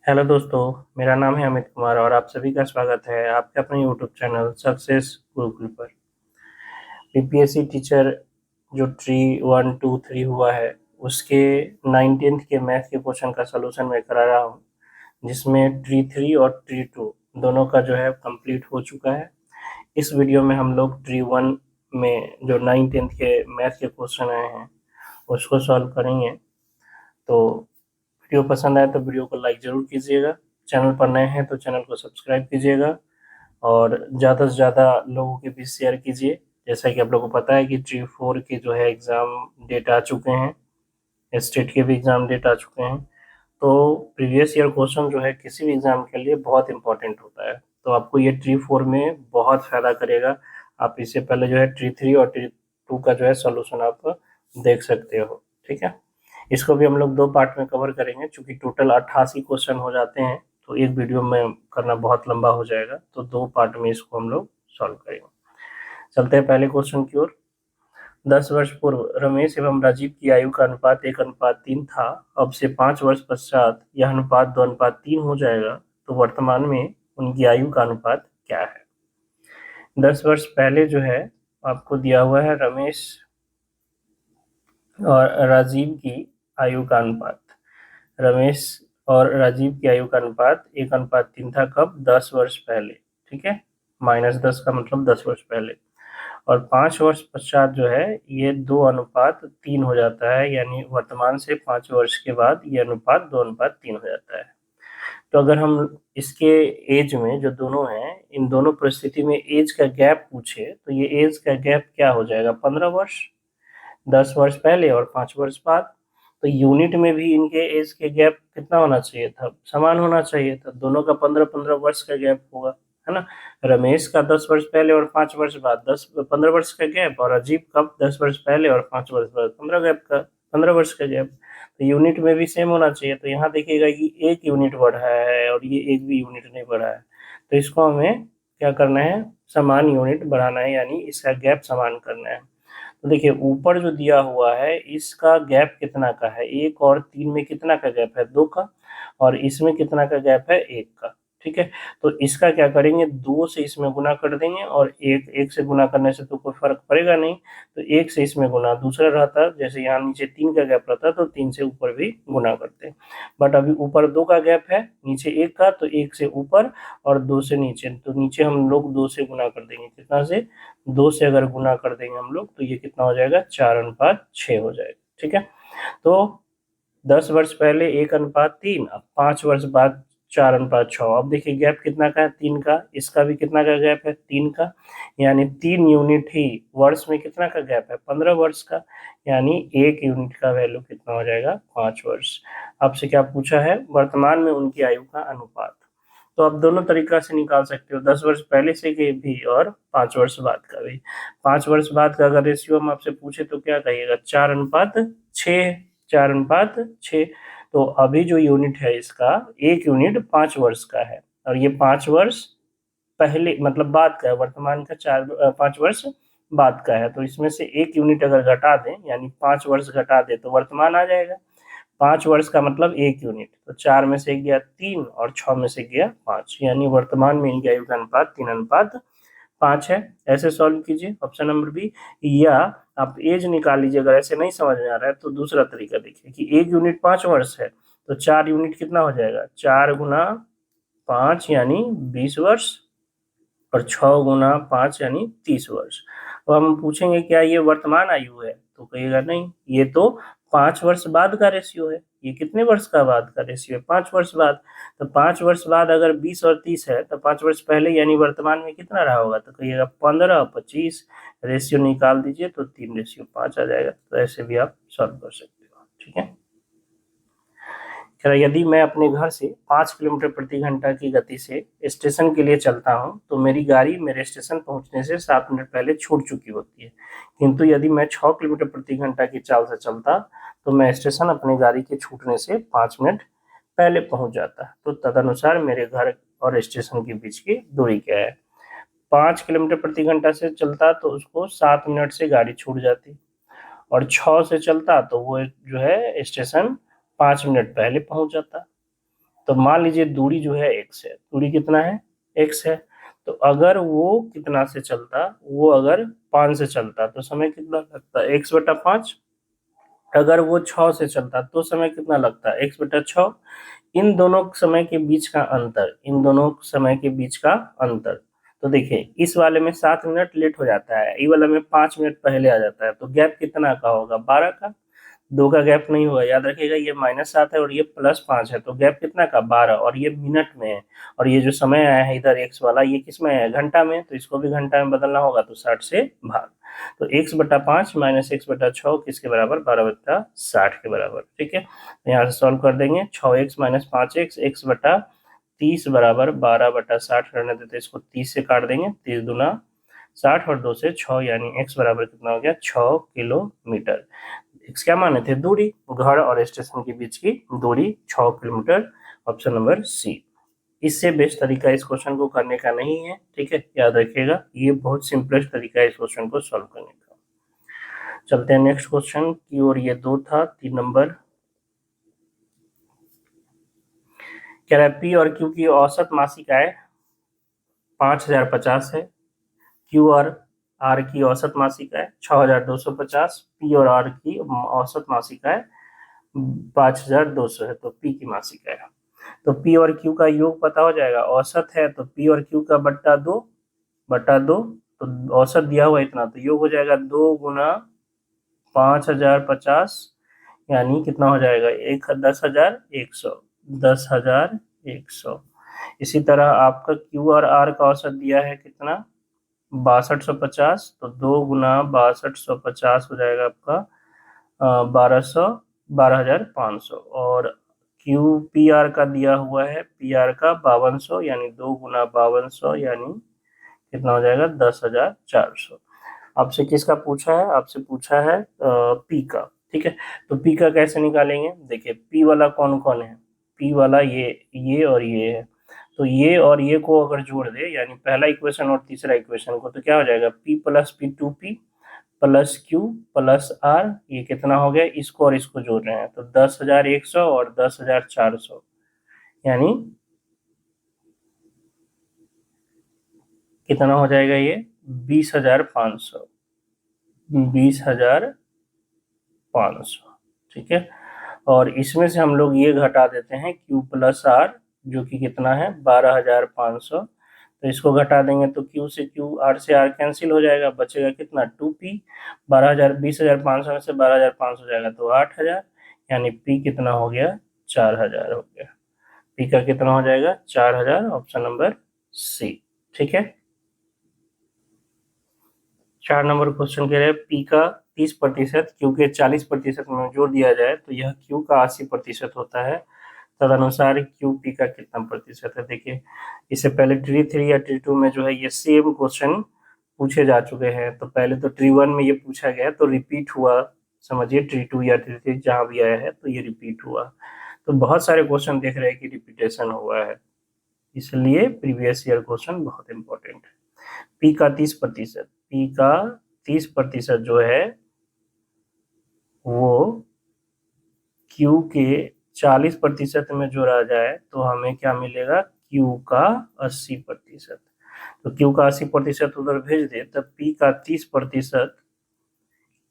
Hello दोस्तों। मेरा नाम है अमित कुमार और आप सभी का स्वागत है आपके अपने यूट्यूब चैनल सक्सेस गुरुकुल पर। बीपीएससी टीचर जो ट्री 1 2 3 हुआ है उसके 19th के मैथ के क्वेश्चन का सलूशन मैं करा रहा हूँ, जिसमें ट्री 3 और ट्री 2 दोनों का जो है कंप्लीट हो चुका है। इस वीडियो में हम लोग ट्री 1 में जो 9th के मैथ के क्वेश्चन आए हैं उसको सॉल्व करेंगे। तो वीडियो पसंद आए तो वीडियो को लाइक ज़रूर कीजिएगा। चैनल पर नए हैं तो चैनल को सब्सक्राइब कीजिएगा और ज़्यादा से ज़्यादा लोगों के बीच शेयर कीजिए। जैसा कि आप लोगों को पता है कि ट्री 4 के जो है एग्ज़ाम डेट आ चुके हैं, स्टेट के भी एग्ज़ाम डेट आ चुके हैं। तो प्रीवियस ईयर क्वेश्चन जो है किसी भी एग्ज़ाम के लिए बहुत इंपॉर्टेंट होता है, तो आपको ये ट्री 4 में बहुत फ़ायदा करेगा। आप इससे पहले जो है ट्री 3 और ट्री 2 का जो है सॉल्यूशन आप देख सकते हो। ठीक है, इसको भी हम लोग 2 पार्ट में कवर करेंगे, चूँकि टोटल 88 क्वेश्चन हो जाते हैं, तो एक वीडियो में करना बहुत लंबा हो जाएगा, तो 2 पार्ट में इसको हम लोग सॉल्व करेंगे। चलते हैं पहले क्वेश्चन की ओर। 10 वर्ष पूर्व रमेश एवं राजीव की आयु का अनुपात 1:3 था। अब से 5 वर्ष पश्चात यह अनुपात 2:3 हो जाएगा, तो वर्तमान में उनकी आयु का अनुपात क्या है? 10 वर्ष पहले जो है आपको दिया हुआ है रमेश और राजीव की आयु का अनुपात। रमेश और राजीव की आयु का अनुपात 1:3 था। कब? 10 वर्ष पहले। ठीक है, -10 का मतलब 10 वर्ष पहले। और 5 वर्ष पश्चात जो है ये 2:3 हो जाता है, यानी वर्तमान से 5 वर्ष के बाद ये अनुपात 2:3 हो जाता है। तो अगर हम इसके एज में जो दोनों हैं, इन दोनों परिस्थिति में एज का गैप पूछे तो ये एज का गैप क्या हो जाएगा? 15 वर्ष। 10 वर्ष पहले और 5 वर्ष बाद। तो यूनिट में भी इनके एज के गैप कितना होना चाहिए था? समान होना चाहिए था। दोनों का 15-15 वर्ष का गैप होगा, है ना? रमेश का 10 वर्ष पहले और 5 वर्ष बाद 15 वर्ष का गैप, और अजीब का 10 वर्ष पहले और 5 वर्ष बाद 15 वर्ष का गैप। तो यूनिट में भी सेम होना चाहिए। तो यहाँ देखिएगा कि एक यूनिट बढ़ा है और ये एक भी यूनिट नहीं बढ़ा है, तो इसको हमें क्या करना है? समान यूनिट बढ़ाना है, यानी इसका गैप समान करना है। तो देखिए ऊपर जो दिया हुआ है इसका गैप कितना का है? 1 और 3 में कितना का गैप है? 2 का। और इसमें कितना का गैप है? 1 का। ठीक है, तो इसका क्या करेंगे? 2 से इसमें गुना कर देंगे, और 1 से गुना करने से तो कोई फर्क पड़ेगा नहीं, तो 1 से इसमें गुना। दूसरा रहता जैसे यहाँ नीचे 3 का गैप रहता तो 3 से ऊपर भी गुना करते, बट अभी ऊपर 2 का गैप है, नीचे 1 का, तो 1 से ऊपर और 2 से नीचे। तो नीचे हम लोग 2 से गुना कर देंगे। कितना से? 2 से अगर गुना कर देंगे हम लोग तो ये कितना हो जाएगा? 4:6 हो जाएगा। ठीक है, तो 10 वर्ष पहले 1:3, अब 5 वर्ष बाद 4:6। अब देखिए गैप कितना का है? 3 का। इसका भी कितना का गैप है? 3 का। यानी 3 यूनिट ही। वर्ष में कितना का गैप है? 15 वर्ष का। यानी 1 यूनिट का वैल्यू कितना हो जाएगा? 5 वर्ष। आपसे क्या पूछा है? वर्तमान में उनकी आयु का अनुपात। तो आप दोनों तरीका से निकाल सकते हो, 10 वर्ष पहले से के भी और 5 वर्ष बाद का भी। 5 वर्ष बाद का अगर रेशियो हम आपसे पूछे तो क्या कहिएगा? 4:6। 4:6। तो अभी जो यूनिट है इसका, 1 यूनिट 5 वर्ष का है, और ये 5 वर्ष पहले मतलब बाद का है। वर्तमान का 5 वर्ष बाद का है, तो इसमें से 1 यूनिट अगर घटा दें, यानी 5 वर्ष घटा दें, तो वर्तमान आ जाएगा। 5 वर्ष का मतलब 1 यूनिट, तो 4 में से गया 3 और 6 में से गया 5, यानी वर्तमान में इनकी आयु का अनुपात 3:5 है। ऐसे सॉल्व कीजिए ऑप्शन नंबर बी। या आप एज निकाल लीजिए, अगर ऐसे नहीं समझ में आ रहा है तो दूसरा तरीका देखिए कि 1 यूनिट 5 वर्ष है, तो 4 यूनिट कितना हो जाएगा? 4 गुना 5 यानी 20 वर्ष, और 6 गुना 5 यानी 30 वर्ष। तो हम पूछेंगे क्या ये वर्तमान आयु है? तो कहिएगा नहीं, ये तो 5 वर्ष बाद का रेशियो है। ये कितने वर्ष का बाद का रेशियो है? 5 वर्ष बाद। तो 5 वर्ष बाद अगर 20 और 30 है तो 5 वर्ष पहले यानी वर्तमान में कितना रहा होगा? तो कहिएगा 15:25। रेशियो निकाल दीजिए तो 3:5 आ जाएगा। तो ऐसे भी आप सॉल्व कर सकते हो। ठीक है, यदि मैं अपने घर से 5 किलोमीटर प्रति घंटा की गति से स्टेशन के लिए चलता हूं, तो मेरी गाड़ी मेरे स्टेशन पहुंचने से 7 मिनट पहले छूट चुकी होती है। किंतु यदि मैं 6 किलोमीटर प्रति घंटा की चाल से चलता तो मैं स्टेशन अपनी गाड़ी के छूटने से 5 मिनट पहले पहुंच जाता। तो तदनुसार मेरे घर और स्टेशन के बीच की दूरी क्या है? 5 किलोमीटर प्रति घंटा से चलता तो उसको 7 मिनट से गाड़ी छूट जाती, और 6 से चलता तो वो जो है स्टेशन 5 मिनट पहले पहुंच जाता। तो मान लीजिए दूरी जो है x है, दूरी कितना है, x है। तो अगर वो कितना से चलता, वो अगर 5 से चलता तो समय कितना लगता, x/5। अगर वो 6 से चलता तो समय कितना लगता, x/6। इन दोनों समय के बीच का अंतर, इन दोनों समय के बीच का अंतर, तो देखिए इस वाले में 7 मिनट लेट हो जाता है, ये वाला में 5 मिनट पहले आ जाता है, तो गैप कितना का होगा, 12 का। दो का गैप नहीं होगा, याद रखिएगा, ये -7 है और ये +5 है, तो गैप कितना का, 12, और ये मिनट में है। और ये जो समय आया है इधर एक्स वाला, ये किस में है, घंटा में, तो इसको भी घंटा में बदलना होगा, तो 60 से भाग। तो x/5 - x/6 किसके बराबर, 12/60 के बराबर। ठीक है, तो यहाँ से सॉल्व कर देंगे, 6x - 5x, x/30 बराबर 12/60 करने देते, इसको 30 से काट देंगे, 30 दूना 60 और 2 से 6, यानी x बराबर कितना हो गया, 6 किलोमीटर। x क्या माने थे, दूरी, घर और स्टेशन के बीच की दूरी 6 किलोमीटर। ऑप्शन नंबर सी। इससे बेस्ट तरीका इस क्वेश्चन को करने का नहीं है, ठीक है, याद रखिएगा, ये बहुत सिंपलेस्ट तरीका है इस क्वेश्चन को सॉल्व करने का। चलते हैं नेक्स्ट क्वेश्चन की ओर। ये 2 था, 3 नंबर। कह रहा है पी और क्यू की औसत मासिक आय 5050 है, क्यू और आर की औसत मासिक आय 6250, पी और आर की औसत मासिक आय 5200 है, तो पी की मासिक आय। तो पी और क्यू का योग पता हो जाएगा, औसत है तो पी और क्यू का बट्टा दो, तो औसत दिया हुआ इतना, तो योग हो जाएगा 2 गुना 5050, यानी कितना हो जाएगा, 10,100, 10,100। इसी तरह आपका क्यू और आर का औसत दिया है कितना, 6250, तो 2 गुना 6250 हो जाएगा आपका 12,500। और क्यू पी आर का दिया हुआ है, पी आर का 5200, यानी 2 गुना 5200, यानी कितना हो जाएगा, 10,400। आपसे किसका पूछा है, आपसे पूछा है पी का। ठीक है, तो पी का कैसे निकालेंगे, देखिए पी वाला कौन कौन है, पी वाला ये और ये है। तो ये और ये को अगर जोड़ दे, यानी पहला इक्वेशन और तीसरा इक्वेशन को, तो क्या हो जाएगा, p + p2p plus q plus r, ये कितना हो गया, इसको और इसको जोड़ रहे हैं, तो 10,100 और 10,400, यानी कितना हो जाएगा ये, 20,500, 20,500। ठीक है, और इसमें से हम लोग ये घटा देते हैं Q + R, जो कि कितना है, 12,500। तो इसको घटा देंगे तो Q से Q, R से R कैंसिल हो जाएगा, बचेगा कितना, 2P। 20,500 में से 12,500 जाएगा तो 8,000, यानी P कितना हो गया, 4,000 हो गया। P का कितना हो जाएगा, 4,000, ऑप्शन नंबर सी। ठीक है, 4 नंबर क्वेश्चन कह रहे हैं P का 30%, Q के 40% में जोड़ दिया जाए तो यह Q का 80% होता है, तदनुसार क्यू पी का कितना प्रतिशत है। देखिए इससे पहले ट्री 3 या ट्री 2 में जो है ये सेम क्वेश्चन पूछे जा चुके हैं, तो पहले तो ट्री 1 में ये पूछा गया तो रिपीट हुआ, समझिए ट्री 2 या ट्री 3 जहां भी आया है तो ये रिपीट हुआ। तो बहुत सारे क्वेश्चन देख रहे हैं कि रिपीटेशन हुआ है, इसलिए प्रीवियस ईयर क्वेश्चन बहुत इंपॉर्टेंट है। पी का 30%, पी का 30% जो है वो क्यू के 40% में जोड़ा जाए तो हमें क्या मिलेगा, क्यू का 80%। तो क्यू का 80% उधर भेज दे, तब पी का 30%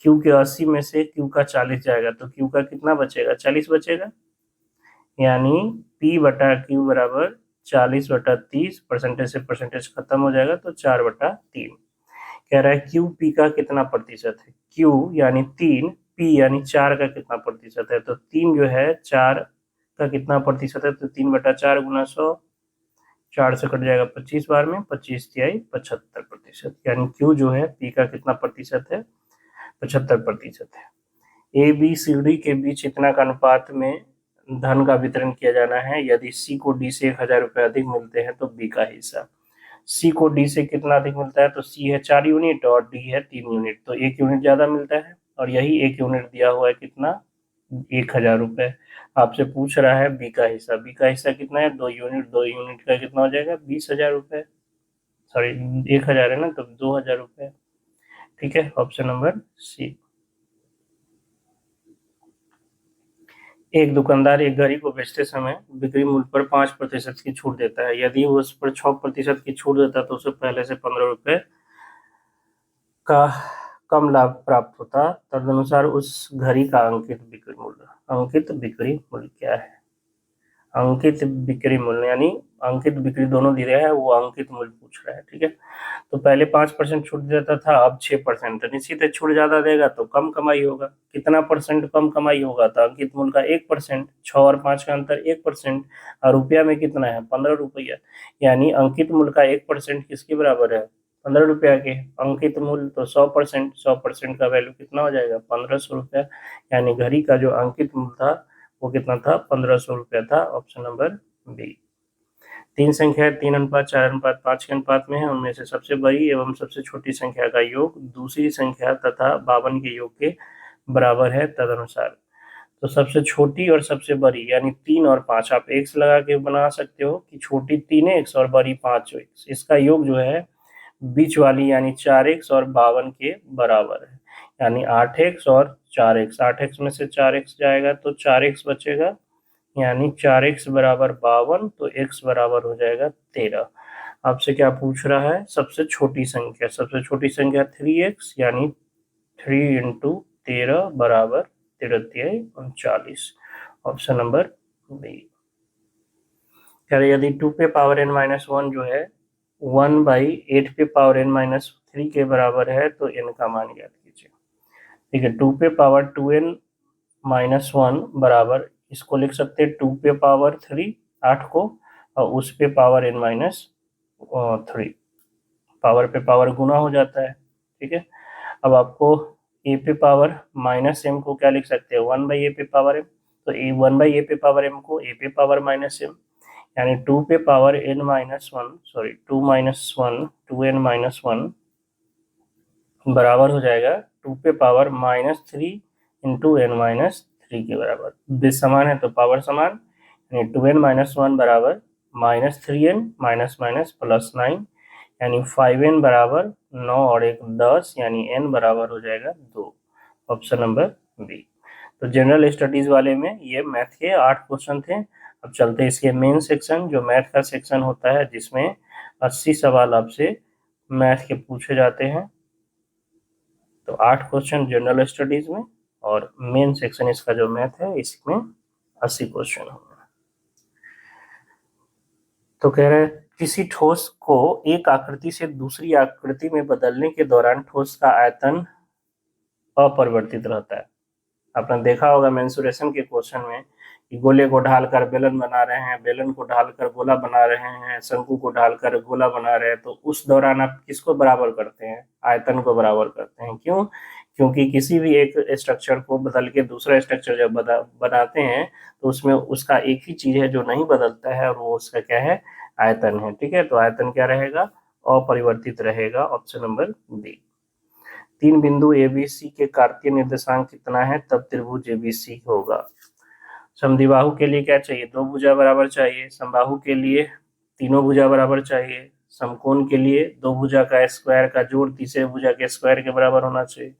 क्यू के 80 में से क्यू का 40 जाएगा, तो क्यू का कितना बचेगा, 40 बचेगा, यानी पी बटा क्यू बराबर 40/30, परसेंटेज से परसेंटेज खत्म हो जाएगा, तो 4/3। कह रहा है क्यू पी का कितना प्रतिशत है, क्यू यानी 3, पी यानी 4 का कितना प्रतिशत है, तो 3 जो है 4 का कितना प्रतिशत है, तो 3/4 गुना 100, 4 से कट जाएगा 25 बार में, 25 तिहाई 75%, यानी क्यू जो है पी का कितना प्रतिशत है, 75% है। ए बी सी डी के बीच इतना का अनुपात में धन का वितरण किया जाना है, यदि सी को डी से 1,000 रुपए अधिक मिलते हैं तो बी का हिस्सा। सी को डी से कितना अधिक मिलता है, तो सी है 4 यूनिट और डी है 3 यूनिट, तो 1 यूनिट ज्यादा मिलता है, और यही 1 यूनिट दिया हुआ है कितना, 1,000 रुपए। आपसे पूछ रहा है बी का हिस्सा, बी का हिस्सा कितना है, 2 यूनिट, 2 यूनिट का कितना हो जाएगा, 20,000 रुपए, सॉरी 1,000 है ना, तो 2,000 रुपए। ठीक है, ऑप्शन नंबर सी। एक दुकानदार एक घड़ी को बेचते समय बिक्री मूल्य पर 5% की छूट देता है। यदि वो उस पर 6% की छूट देता तो उसे पहले से 15 रुपए का कम लाभ प्राप्त होता। तदनुसार उस घड़ी का अंकित बिक्री मूल्य क्या है? अंकित बिक्री मूल्य यानी अंकित बिक्री दोनों दिए है, वो अंकित मूल्य पूछ रहा है। ठीक है, तो पहले 5% छूट देता था, अब 6%। तो निश्चित है छूट ज्यादा देगा तो कम कमाई होगा। कितना परसेंट कम कमाई होगा? तो अंकित मूल्य का 1%, 6 और 5 का अंतर 1%, और रुपया में कितना है? 15 रुपया। यानी अंकित मूल्य का 1% किसके बराबर है? 15 रुपया के। अंकित मूल्य तो 100%, 100% का वैल्यू कितना हो जाएगा? 1500 रुपया। यानी घड़ी का जो अंकित मूल्य था वो कितना था? 1500 रुपया था। Option number b. तीन संख्या 3 अनुपात 4 अनुपात 5 के अनुपात में है। उनमें से सबसे बड़ी एवं सबसे छोटी संख्या का योग दूसरी संख्या तथा 52 के योग के बराबर है तदनुसार। तो सबसे छोटी और सबसे बड़ी यानी 3 और 5 आप एक्स लगा के बना सकते हो कि छोटी 3x और बड़ी 5x, इसका योग जो है बीच वाली यानी 4x और 52 के बराबर है। यानी 8x और 4x, 8x में से 4x जाएगा तो 4x बचेगा, यानी 4x बराबर 52, तो x बराबर हो जाएगा 13। आपसे क्या पूछ रहा है? सबसे छोटी संख्या। सबसे छोटी संख्या 3x, यानी 3 इंटू 13 बराबर 13×39। Option number b. कह रहे यदि 2 पे पावर n माइनस 1 जो है 1/8 पे पावर n माइनस 3 के बराबर है तो n का मान ज्ञात कीजिए। ठीक है, 2 पे पावर 2n माइनस 1 बराबर, इसको लिख सकते हैं 2 पे पावर 3 8 को, और उस पे पावर n माइनस 3। पावर पे पावर गुना हो जाता है। ठीक है, अब आपको ए पे पावर माइनस एम को क्या लिख सकते हैं? 1/a पे पावर m। तो ए 1/a पे पावर m को a पे पावर माइनस m, यानी 2 पे पावर n माइनस 1, सॉरी 2 बराबर हो जाएगा 2 पे पावर -3 इंटू n माइनस 3 के बराबर। बेस समान है तो पावर समान, यानी 2n-1 बराबर -3n माइनस माइनस प्लस 9, यानी 5n बराबर 9 और 1 10, यानी n बराबर हो जाएगा 2। Option number b. तो जनरल स्टडीज वाले में ये मैथ के 8 क्वेश्चन थे। अब चलते हैं इसके मेन सेक्शन, जो मैथ का सेक्शन होता है जिसमें 80 सवाल आपसे मैथ के पूछे जाते हैं। तो 8 क्वेश्चन जनरल स्टडीज में, और मेन सेक्शन इसका जो मैथ है इसमें 80 क्वेश्चन होंगे। तो कह रहे हैं किसी ठोस को एक आकृति से दूसरी आकृति में बदलने के दौरान ठोस का आयतन अपरिवर्तित रहता है। आपने देखा होगा मेंसुरेशन के क्वेश्चन में कि गोले को ढालकर बेलन बना रहे हैं, बेलन को ढालकर गोला बना रहे हैं, शंकु को ढालकर गोला बना रहे हैं, तो उस दौरान आप किसको बराबर करते हैं? आयतन को बराबर करते हैं। क्यों? क्योंकि किसी भी एक स्ट्रक्चर को बदल के दूसरा स्ट्रक्चर जब बनाते हैं तो उसमें उसका एक ही चीज है जो नहीं बदलता है, और वो उसका क्या है? आयतन है। ठीक है, तो आयतन क्या रहेगा? अपरिवर्तित रहेगा। Option number B. 3 बिंदु एबीसी के कार्तीय निर्देशांक कितना है तब त्रिभुज एबीसी होगा? समद्विबाहु के लिए क्या चाहिए? 2 भुजा बराबर चाहिए। समबाहु के लिए तीनों भुजा बराबर चाहिए। समकोण के लिए 2 भुजा का स्क्वायर का जोड़ तीसरे भुजा के स्क्वायर के बराबर होना चाहिए।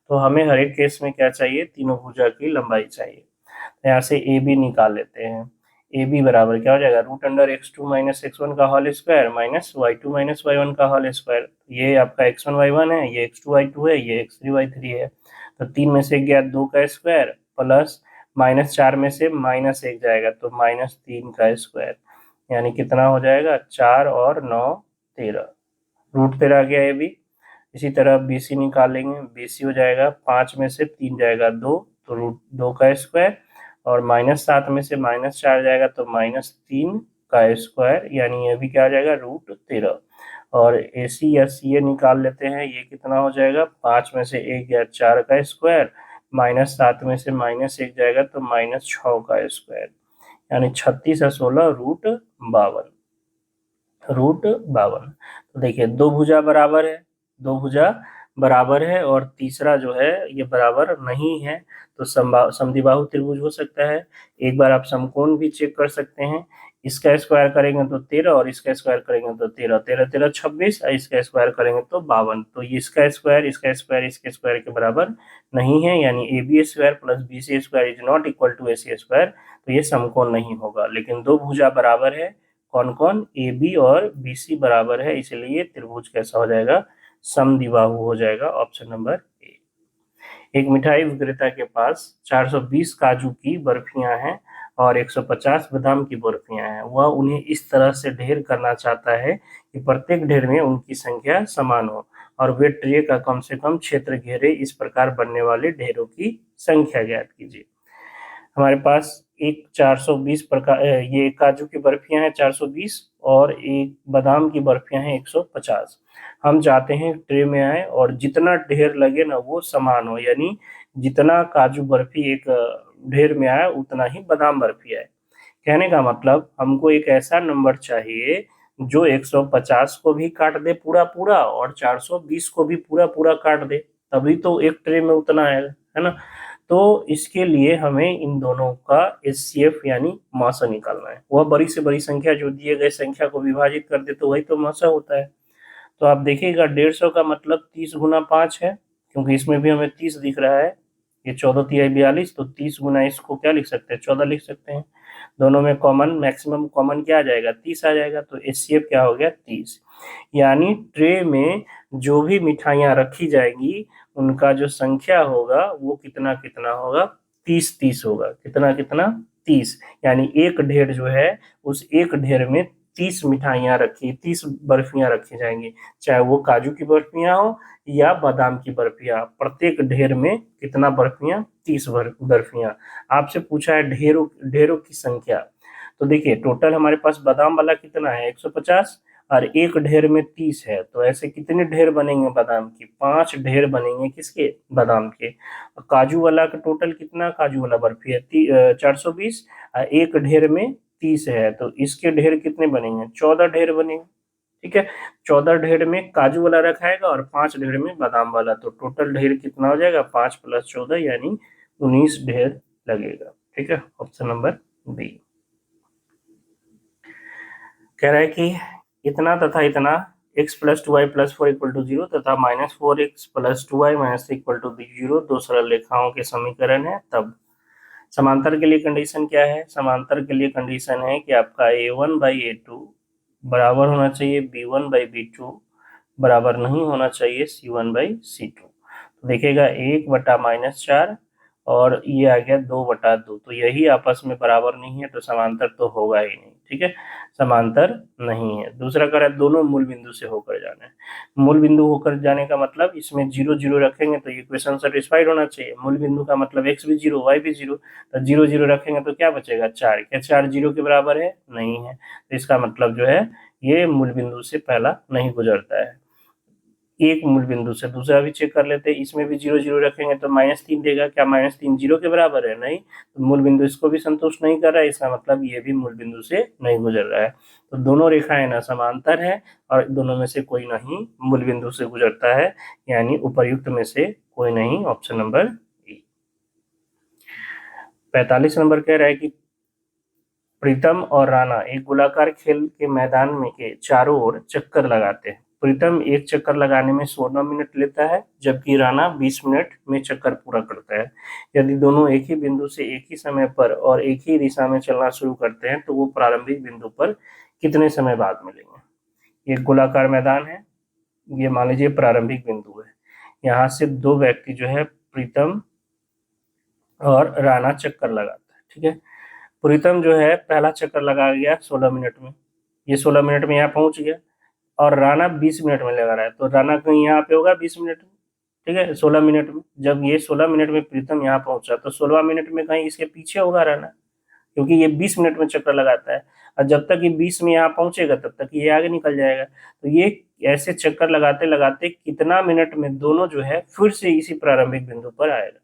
तो हमें हर एक केस में क्या चाहिए? तीनों भुजा की लंबाई चाहिए। तो यहाँ से ए बी निकाल लेते हैं। ए बी बराबर क्या हो जाएगा? √x2 माइनस x1 का whole square minus y2 minus y1 का होल स्क्वायर। ये आपका x1 y1 है, ये x2 y2 है, ये x3 y3 है। तो 3 में से गया 2 का स्क्वायर, प्लस -4 में से -1 जाएगा तो -3 का स्क्वायर, यानी कितना हो जाएगा? 4 और 9 13। √13 आ गया ए बी। इसी तरह बी सी निकालेंगे। बी सी हो जाएगा 5 में से 3 जाएगा 2, तो √2 का स्क्वायर, और -7 में से -4 जाएगा तो -3 का स्क्वायर, यानी ये भी क्या आ जाएगा? √13। और ए सी या सी ए निकाल लेते हैं। ये कितना हो जाएगा? 5 में से 1 गया 4 का स्क्वायर, -7 में से -1 जाएगा तो -6 का स्क्वायर, यानी 36 और 16 √52। √52। तो देखिए दो भुजा बराबर है, दो भुजा बराबर है और तीसरा जो है ये बराबर नहीं है, तो समद्विबाहु त्रिभुज हो सकता है। एक बार आप समकोण भी चेक कर सकते हैं। इसका स्क्वायर करेंगे तो 13 और इसका स्क्वायर करेंगे तो 13, 13 13 26, और इसका स्क्वायर करेंगे तो 52। तो ये इसका स्क्वायर इसके स्क्वायर के बराबर नहीं है, यानी A B square plus B C square is not equal to A C square. तो ये समकोण नहीं होगा, लेकिन दो भुजा बराबर है। कौन कौन? ए बी और बी सी बराबर है, इसलिए त्रिभुज कैसा हो जाएगा? समद्विबाहु हो जाएगा। ऑप्शन नंबर ए। एक मिठाई विक्रेता के पास 420 काजू की बर्फियां हैं और 150 बादाम की बर्फियां हैं। वह उन्हें इस तरह से ढेर करना चाहता है कि प्रत्येक ढेर में उनकी संख्या समान हो और वे ट्रे का कम से कम क्षेत्र घेरे। इस प्रकार बनने वाले ढेरों की संख्या ज्ञात कीजिए। हमारे पास एक 420 प्रकार, ये काजू की बर्फियां हैं 420 और एक बादाम की बर्फियां हैं 150। हम चाहते हैं ट्रे में आए और जितना ढेर लगे ना वो समान हो, यानी जितना काजू बर्फी एक ढेर में आए उतना ही बादाम बर्फी आए। कहने का मतलब हमको एक ऐसा नंबर चाहिए जो 150 को भी काट दे पूरा पूरा और 420 को भी पूरा पूरा काट दे, तभी तो एक ट्रे में उतना आएगा, है ना। तो इसके लिए हमें इन दोनों का एचसीएफ यानी मासा निकालना है। वह बड़ी से बड़ी संख्या जो दिए गए संख्या को विभाजित कर दे तो वही तो मासा होता है। तो आप देखिएगा 150 का मतलब 30 गुना 5 है, क्योंकि इसमें भी हमें 30 दिख रहा है। ये 14 तिहाई 42, तो 30 गुना इसको क्या लिख सकते हैं? 14 लिख सकते हैं। दोनों में कॉमन, मैक्सिमम कॉमन क्या आ जाएगा? 30 आ जाएगा। तो एचसीएफ क्या हो गया? 30। यानी ट्रे में जो भी मिठाइयाँ रखी जाएंगी उनका जो संख्या होगा वो कितना कितना होगा? 30 30 होगा। कितना कितना? 30। यानी एक ढेर जो है उस एक ढेर में 30 मिठाइयाँ रखी, 30 बर्फियां रखी जाएंगी, चाहे वो काजू की बर्फियां हो या बादाम की बर्फियां। प्रत्येक ढेर में कितना बर्फियां? 30 बर्फियां। आपसे पूछा है ढेरों ढेरों की संख्या। तो देखिए टोटल हमारे पास बादाम वाला कितना है? 150 और एक ढेर में 30 है, तो ऐसे कितने ढेर बनेंगे बादाम की? 5 ढेर बनेंगे। किसके? बादाम के। काजू वाला का टोटल कितना काजू वाला बर्फी है? 420। एक ढेर में 30 है, तो इसके ढेर कितने बनेंगे? 14 ढेर बनेंगे। ठीक है, 14 ढेर में काजू वाला रखाएगा और 5 ढेर में बादाम वाला, तो टोटल ढेर कितना हो जाएगा? 5 + 14 यानी 19 ढेर लगेगा। ठीक है, ऑप्शन नंबर बी। कह रहा है कि इतना तथा इतना x + 2y + 4 = 0 तथा -4x + 2y - 3 = 0 दो सरल रेखाओं के समीकरण है। तब समांतर के लिए कंडीशन क्या है? समांतर के लिए कंडीशन है कि आपका a1/a2 बराबर होना चाहिए b1/b2, बराबर नहीं होना चाहिए c1/c2। तो देखिएगा 1/-4 और ये आ गया 2/2, तो यही आपस में बराबर नहीं है, तो समांतर तो होगा ही नहीं। ठीक है, समांतर नहीं है। दूसरा कह रहा है दोनों मूल बिंदु से होकर जाना है। मूल बिंदु होकर जाने का मतलब इसमें 0 0 रखेंगे तो इक्वेशन सेटिस्फाइड होना चाहिए। मूल बिंदु का मतलब x भी 0 y भी 0, तो 0 0 रखेंगे तो क्या बचेगा? 4। क्या 4 0 के बराबर है? नहीं है। तो इसका मतलब जो है ये मूल बिंदु से पहला नहीं गुजरता है। एक मूल बिंदु से दूसरा भी चेक कर लेते हैं। इसमें भी 0 0 रखेंगे तो -3 देगा। क्या -3 0 के बराबर है? नहीं। तो मूल बिंदु इसको भी संतुष्ट नहीं कर रहा है, इसका मतलब ये भी मूल बिंदु से नहीं गुजर रहा है। तो दोनों रेखाएं ना समांतर है और दोनों में से कोई नहीं मूल बिंदु से गुजरता है, यानी उपर्युक्त में से कोई नहीं। ऑप्शन नंबर ए। 45 नंबर कह रहा है कि प्रीतम और राणा एक गोलाकार खेल के मैदान में के चारों ओर चक्कर लगाते हैं। प्रीतम एक चक्कर लगाने में 16 मिनट लेता है, जबकि राणा 20 मिनट में चक्कर पूरा करता है। यदि दोनों एक ही बिंदु से एक ही समय पर और एक ही दिशा में चलना शुरू करते हैं तो वो प्रारंभिक बिंदु पर कितने समय बाद मिलेंगे? एक गोलाकार मैदान है, ये मान लीजिए प्रारंभिक बिंदु है। यहाँ से दो व्यक्ति जो है प्रीतम और राणा चक्कर लगाता है। ठीक है, प्रीतम जो है पहला चक्कर लगा गया 16 मिनट में, ये 16 मिनट में यहाँ पहुंच गया, और राणा 20 मिनट में लगा रहा है, तो राणा कहीं यहाँ पे होगा 20 मिनट में। ठीक है, 16 मिनट में, जब ये 16 मिनट में प्रीतम यहाँ पहुंचा तो 16 मिनट में कहीं इसके पीछे होगा राणा, क्योंकि ये 20 मिनट में चक्कर लगाता है, और जब तक ये 20 में यहाँ पहुंचेगा तब तक ये आगे निकल जाएगा। तो ये ऐसे चक्कर लगाते लगाते कितना मिनट में दोनों जो है फिर से इसी प्रारंभिक बिंदु पर आएगा।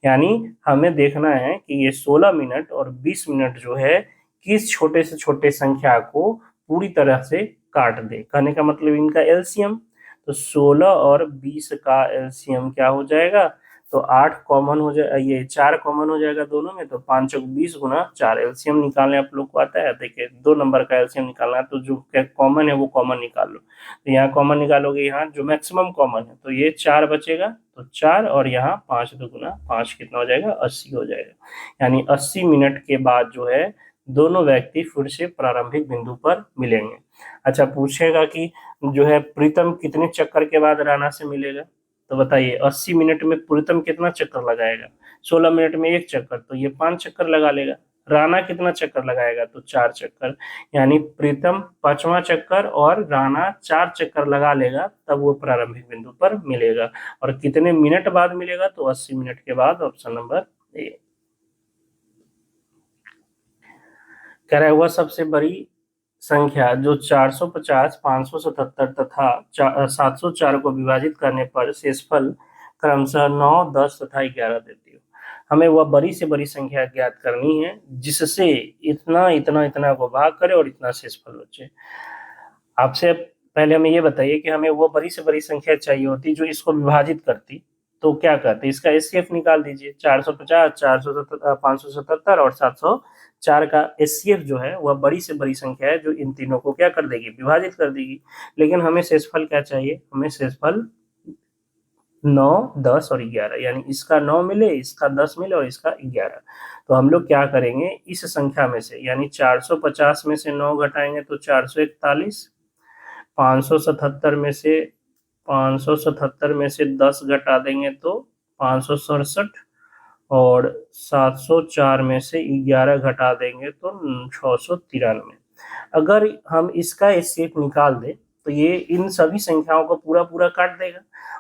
यानी हमें देखना है कि ये 16 मिनट और 20 मिनट जो है किस छोटे से छोटे संख्या को पूरी तरह से काट दे। कहने का मतलब इनका एलसीएम। तो 16 और 20 का एलसीएम क्या हो जाएगा, तो 8 कॉमन हो जाए, ये 4 कॉमन हो जाएगा दोनों में, तो 5 चौक 20 गुना 4 एलसीएम निकालने आप लोग को आता है। देखिए 2 नंबर का एलसीएम निकालना है, तो जो कॉमन है वो कॉमन निकाल लो। तो यहाँ कॉमन निकालोगे, यहाँ जो मैक्सिमम कॉमन है तो ये 4 बचेगा, तो 4 और यहाँ 5 दुगुना 5 कितना हो जाएगा, 80 हो जाएगा। यानी 80 मिनट के बाद जो है दोनों व्यक्ति फिर से प्रारंभिक बिंदु पर मिलेंगे। अच्छा, पूछेगा कि जो है प्रीतम कितने चक्कर के बाद राणा से मिलेगा, तो बताइए 80 मिनट में प्रीतम कितना चक्कर लगाएगा, 16 मिनट में 1 चक्कर, तो ये 5 चक्कर लगा लेगा। राणा कितना चक्कर लगाएगा, तो 4 चक्कर। यानी प्रीतम 5वां चक्कर और राणा 4 चक्कर लगा लेगा, तब वो प्रारंभिक बिंदु पर मिलेगा। और कितने मिनट बाद मिलेगा, तो 80 मिनट के बाद, ऑप्शन नंबर ए। कह रहा है वह सबसे बड़ी संख्या जो 450, 577 तथा 704 को विभाजित करने पर शेषफल क्रमशः 9, 10 तथा 11 देती हो। हमें वह बड़ी से बड़ी संख्या ज्ञात करनी है जिससे इतना इतना इतना को भाग करे और इतना शेषफल बचे। आपसे पहले हमें ये बताइए कि हमें वो बड़ी से बड़ी संख्या चाहिए होती जो इसको विभाजित करती, तो क्या करते, इसका एचसीएफ निकाल दीजिए। 450, 477, 577 और 704 का एचसीएफ जो है वह बड़ी से बड़ी संख्या है जो इन तीनों को क्या कर देगी, विभाजित कर देगी। लेकिन हमें शेषफल क्या चाहिए, हमें शेषफल 9, 10 और 11, यानी इसका 9 मिले, इसका 10 मिले और इसका 11। तो हम लोग क्या करेंगे, इस संख्या में से यानी 450 में से 9 घटाएंगे तो 441, 577 में से 10 घटा देंगे तो 567, और 704 में से 11 घटा देंगे तो 693। अगर हम इसका एचसीएफ निकाल दें तो ये इन सभी संख्याओं को पूरा पूरा काट देगा,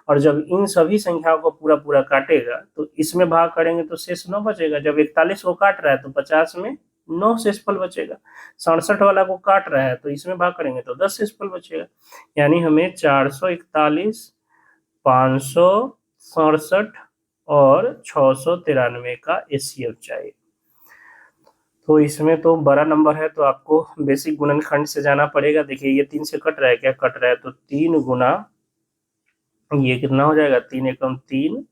और जब इन सभी संख्याओं को पूरा पूरा काटेगा तो इसमें भाग करेंगे तो शेष 9 बचेगा। जब 41 को काट रहा है तो 50 में 9 शेषफल बचेगा। 67 वाला को काट रहा है तो इसमें भाग करेंगे तो 10 शेषफल बचेगा। यानी हमें 441, 567 और 693 का एचसीएफ चाहिए। तो इसमें तो बड़ा नंबर है तो आपको बेसिक गुणनखंड से जाना पड़ेगा। देखिए ये 3 से कट रहा है, क्या कट रहा है, तो 3 गुना ये कितना हो जाएगा, 3 एकम 3,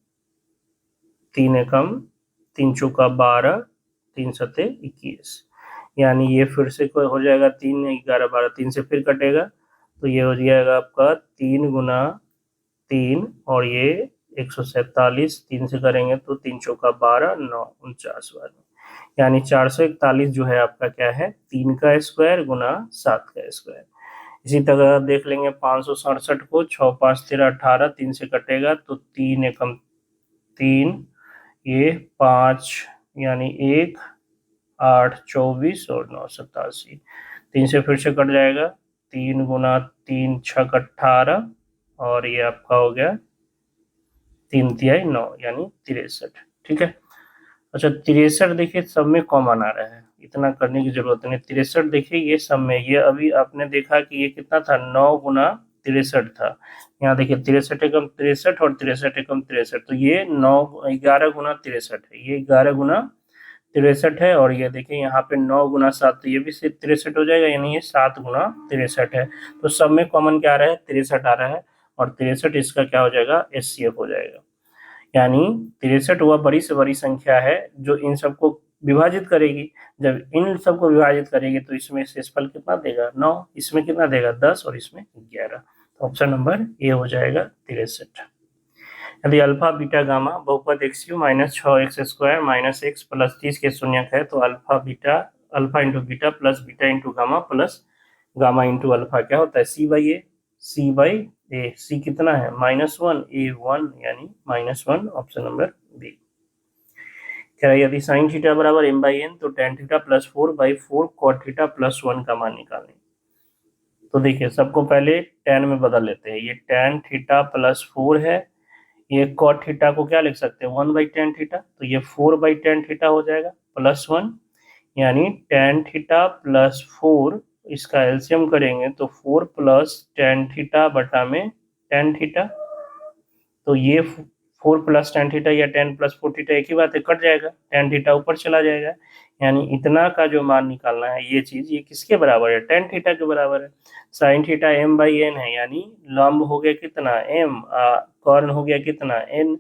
3 एकम 3 चौका 12, 3 सते 21। यानी ये फिर से हो जाएगा 3, 11, 12, 3 से फिर कटेगा तो ये हो जाएगा आपका 3 गुना 3 और ये 147, 3 से करेंगे तो 3 चौका 12, 9, 49 बार। यानी 441 जो है आपका क्या है, 3 का स्क्वायर गुना 7 का स्क्वायर। इसी तरह देख लेंगे 567 को 6, 5, 13, 18, 3 से कटेगा तो 3 एकम 3, ये 5 यानी 1, 8, 24 और 9, 87। 3 से फिर से कट जाएगा, 3 गुना 3, 6, 18 और ये आपका हो गया 3 तिहाई 9 यानी 63। ठीक है। अच्छा 63 देखिए सब में कॉमन आ रहा है, इतना करने की जरूरत नहीं। 63 देखिए ये सब में, ये अभी आपने देखा कि ये कितना था, 9 गुना 63 था। यहाँ देखिए 63 एकम 63 और 63 एकम 63, तो ये 11 गुना 63 है, ये 11 गुना 63 है। और ये देखिए यहाँ पे 9 गुना 7, तो ये भी 63 हो जाएगा, यानी ये 7 गुना 63 है। तो सब में कॉमन क्या आ रहा है, 63 आ रहा है, और 63 इसका क्या हो जाएगा, एचसीएफ हो जाएगा। यानी 63 वह बड़ी से बड़ी संख्या है जो इन सबको विभाजित करेगी। जब इन सबको विभाजित करेगी तो इसमें शेषफल कितना देगा, 9, इसमें कितना देगा, 10 और इसमें 11। तो ऑप्शन नंबर ए हो जाएगा 63। यदि अल्फा बीटा गामा बहुपद x you minus 6x square minus x plus 30 के शून्यक है तो alpha into beta plus beta into gamma plus gamma into alpha क्या होता है, सी बाई ए। सी कितना है, -1, ए 1 यानी -1, ऑप्शन नंबर बी। कह रहा है यदि साइन थीटा बराबर m बाई एन तो tan theta plus 4/4 cot theta plus 1 का मान निकालें। तो देखिए सबको पहले tan में बदल लेते हैं, ये tan थीटा प्लस 4 है, ये कॉट थीटा को क्या लिख सकते हैं, 1/tan थीटा, तो ये 4/tan थीटा हो जाएगा प्लस 1, यानी tan थीटा प्लस 4, इसका एलसीएम करेंगे तो 4 प्लस tan थीटा बटा में tan थीटा, तो ये 4 प्लस टेन थीटा या 10 प्लस 4 थीटा एक ही बात है, कट जाएगा, टेन थीटा ऊपर चला जाएगा, यानी इतना का जो मान निकालना है ये चीज, ये किसके बराबर है, टेन थीटा के बराबर है। Sine theta m by n है, यानी लंब हो गया कितना एम, कॉर्न हो गया कितना एन।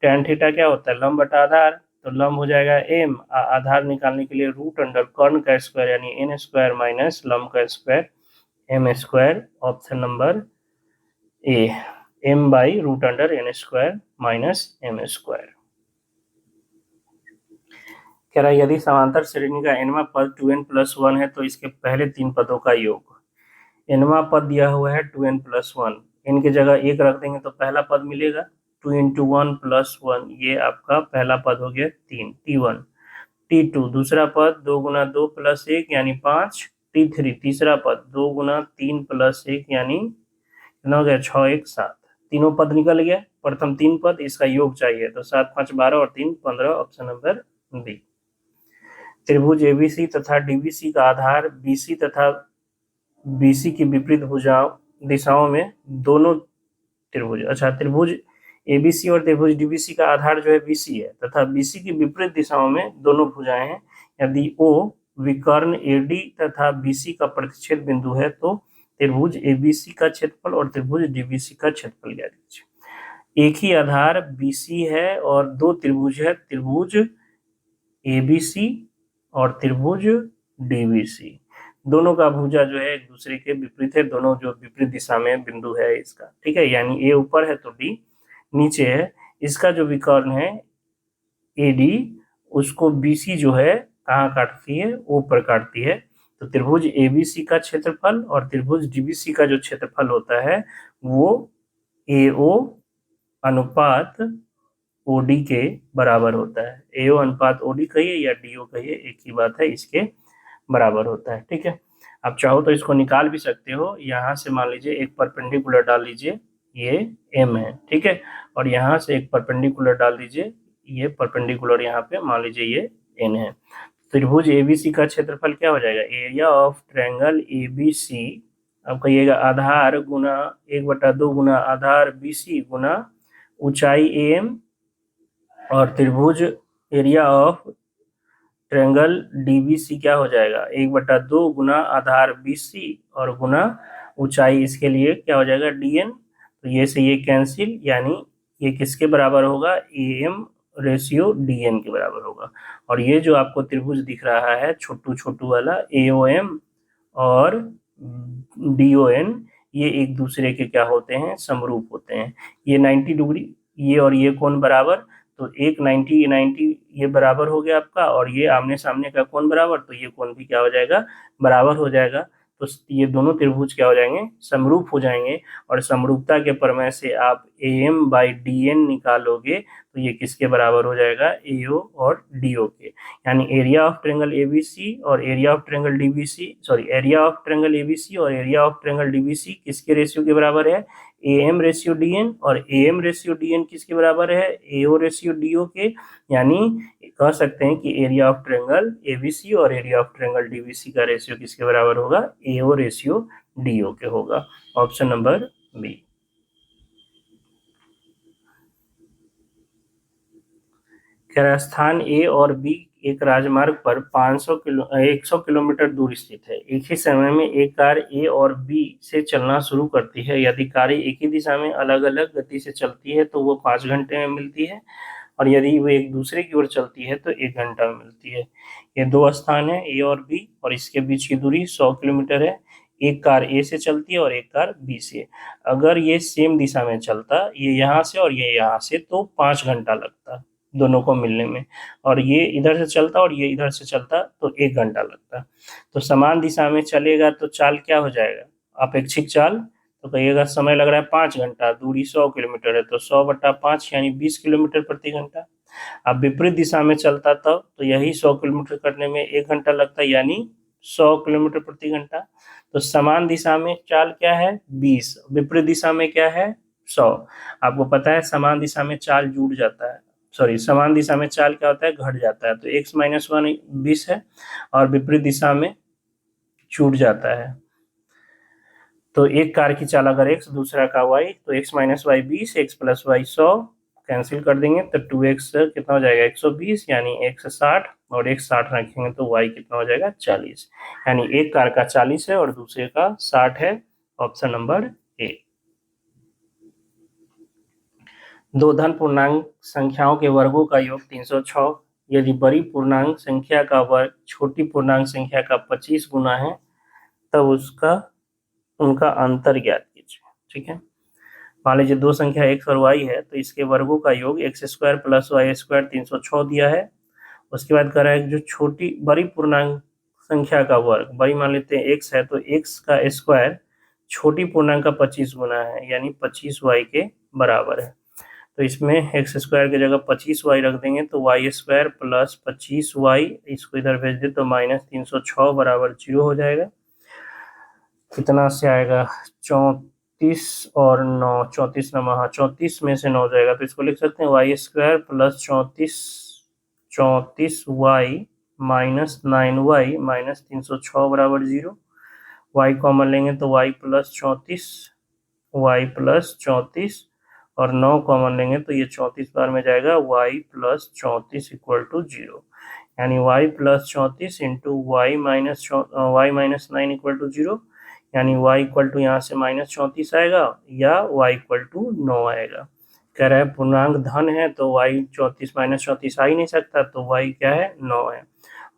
टेन थीटा क्या होता है, लंब बटा आधार, तो लंब हो जाएगा एम, आधार निकालने के लिए रूट अंडर कॉर्न का स्क्वायर यानी एन स्क्वायर माइनस लंब का square m square. Option number a, m by root under n square minus m square. कह रहा है यदि समांतर श्रेणी का एनवा पद 2n+1 है तो इसके पहले तीन पदों का योग। एनवा पद दिया हुआ है 2n+1, n की जगह एक रख देंगे तो पहला पद मिलेगा 2 × 1+1, ये आपका पहला पद हो गया 3 T1। T2 दूसरा पद 2 × 2 + 1 यानी 5। T3 तीसरा पद 2 × 3 + 1 यानी कितना हो गया 6 1 7, तीनों पद निकल गया, प्रथम तीन पद इसका योग चाहिए, तो 7 5 12 और 3 15, ऑप्शन नंबर बी। त्रिभुज एबीसी तथा डीबीसी का आधार बीसी तथा बीसी की विपरीत भुजाओं दिशाओं में दोनों त्रिभुज, अच्छा त्रिभुज एबीसी और त्रिभुज डीबीसी का आधार जो है बीसी है तथा बीसी की विपरीत दिशाओं में दोनों भुजाएं हैं। यदि ओ विकर्ण एडी तथा बीसी का प्रतिच्छेद बिंदु है तो त्रिभुज एबीसी का क्षेत्रफल और त्रिभुज डीबीसी का क्षेत्रफल ज्ञात कीजिए। एक ही आधार बीसी है और दो त्रिभुज है, त्रिभुज एबीसी और त्रिभुज डीबीसी, दोनों का भुजा जो है एक दूसरे के विपरीत है, दोनों जो विपरीत दिशा में बिंदु है इसका, ठीक है, यानी ए ऊपर है तो डी नीचे है। इसका जो विकर्ण है एडी उसको बीसी जो है कहाँ काटती है, ओ पर काटती है, तो त्रिभुज एबीसी का क्षेत्रफल और त्रिभुज डीबीसी का जो क्षेत्रफल होता है वो एओ अनुपात ओडी के बराबर होता है। एओ अनुपात ओडी कहिए या डीओ कहिए एक ही बात है, इसके बराबर होता है, ठीक है। आप चाहो तो इसको निकाल भी सकते हो, यहाँ से मान लीजिए एक परपेंडिकुलर डाल लीजिए, ये एम है, ठीक है, और यहाँ से एक परपेंडिकुलर डाल दीजिए, ये परपेंडिकुलर यहाँ पे मान लीजिए ये एन है। त्रिभुज एबीसी का क्षेत्रफल क्या हो जाएगा, एरिया ऑफ ट्रायंगल एबीसी, अब कहिएगा आधार गुना 1/2 गुना आधार बीसी गुना ऊंचाई एम, और त्रिभुज एरिया ऑफ ट्रायंगल डीबीसी क्या हो जाएगा 1/2 गुना आधार बीसी और गुना ऊंचाई, इसके लिए क्या हो जाएगा dn, तो ये से ये कैंसिल, यानी ये किसके बराबर होगा, am रेशियो dn के बराबर होगा। और ये जो आपको त्रिभुज दिख रहा है छोटू छोटू वाला AOM और DON, ये एक दूसरे के क्या होते हैं, समरूप होते हैं। ये 90 डिग्री, ये और ये कोण बराबर, तो एक 90 ये बराबर हो गया आपका, और ये आमने सामने का कोण बराबर, तो ये कोण भी क्या हो जाएगा, बराबर हो जाएगा, तो ये दोनों त्रिभुज क्या हो जाएंगे, समरूप हो जाएंगे। और समरूपता के प्रमेय से आप AM/DN निकालोगे तो ये किसके बराबर हो जाएगा, AO और DO के, यानी एरिया ऑफ ट्रायंगल ABC और area of triangle DBC, sorry area of triangle ABC और एरिया ऑफ ट्रायंगल DBC किसके रेशियो के बराबर है, AM रेशियो DN, और AM रेशियो DN किसके बराबर है, AO रेशियो DO के, यानी कह सकते हैं कि एरिया ऑफ ट्रायंगल ABC और एरिया ऑफ ट्रायंगल DBC का रेशियो किसके बराबर होगा, AO रेशियो DO के होगा। Option number b. स्थान ए और बी एक राजमार्ग पर 100 किलोमीटर दूर स्थित है। एक ही समय में एक कार ए और बी से चलना शुरू करती है। यदि कारें एक ही दिशा में अलग अलग गति से चलती है तो वो 5 घंटे में मिलती है, और यदि वो एक दूसरे की ओर चलती है तो 1 घंटा में मिलती है। ये दो स्थान है ए और बी, और इसके बीच की दूरी 100 किलोमीटर है। एक कार ए से चलती है और एक कार बी से। अगर ये सेम दिशा में चलता, ये यहाँ से और ये यहाँ से, तो 5 घंटा लगता दोनों को मिलने में, और ये इधर से चलता और ये इधर से चलता तो 1 घंटा लगता। तो समान दिशा में चलेगा तो चाल क्या हो जाएगा, अपेक्षिक चाल, तो कहिएगा समय लग रहा है 5 घंटा, दूरी 100 किलोमीटर है तो 100/5 यानी 20 किलोमीटर प्रति घंटा। अब विपरीत दिशा में चलता तब तो यही 100 किलोमीटर करने में 1 घंटा लगता, यानी 100 किलोमीटर प्रति घंटा। तो समान दिशा में चाल क्या है 20, विपरीत दिशा में क्या है 100। आपको पता है समान दिशा में चाल जुड़ जाता है, सॉरी समान दिशा में चाल क्या होता है, घट जाता है, तो x - 1 20 है, और विपरीत दिशा में छूट जाता है। तो एक कार की चाल अगर x दूसरा का y, तो x - y 20, x + y 100 cancel कर देंगे तो 2x कितना हो जाएगा 120, यानी x 60 और x 60 रखेंगे तो y कितना हो जाएगा 40, यानी एक कार का 40 है और दूसरे का 60 है। ऑप्शन नंबर ए। दो धन पूर्णांक संख्याओं के वर्गों का योग 306। यदि बड़ी पूर्णांक संख्या का वर्ग छोटी पूर्णांक संख्या का 25 गुना है तब उसका उनका अंतर ज्ञात कीजिए। ठीक है, मान लीजिए दो संख्या x और y है तो इसके वर्गों का योग x square plus y square 306 दिया है। उसके बाद कह रहा है जो छोटी बड़ी पूर्णांक संख्या का वर्ग, बड़ी मान लेते हैं x है तो x का स्क्वायर छोटी पूर्णांक का 25 गुना है, यानी 25y के बराबर है। तो इसमें एक्स स्क्वायर की जगह 25y रख देंगे तो वाई स्क्वायर प्लस 25y, इसको इधर भेज दे तो माइनस 306 बराबर 0 हो जाएगा। कितना से आएगा 34 और 9, 34 नंबर, हाँ 34 में से 9 जाएगा तो इसको लिख सकते हैं y square plus 34y minus 9y minus 306 बराबर 0। y कॉमन लेंगे तो y प्लस 34 और 9 कॉमन लेंगे तो ये 34 बार में जाएगा y प्लस 34 इक्वल टू 0, यानी y plus 34 into y minus 9 equal to 0, यानी y इक्वल टू यहाँ से माइनस 34 आएगा या y इक्वल टू 9 आएगा। कह रहा है पूर्णांक धन है तो y 34 माइनस 34 आ ही नहीं सकता, तो y क्या है 9 है,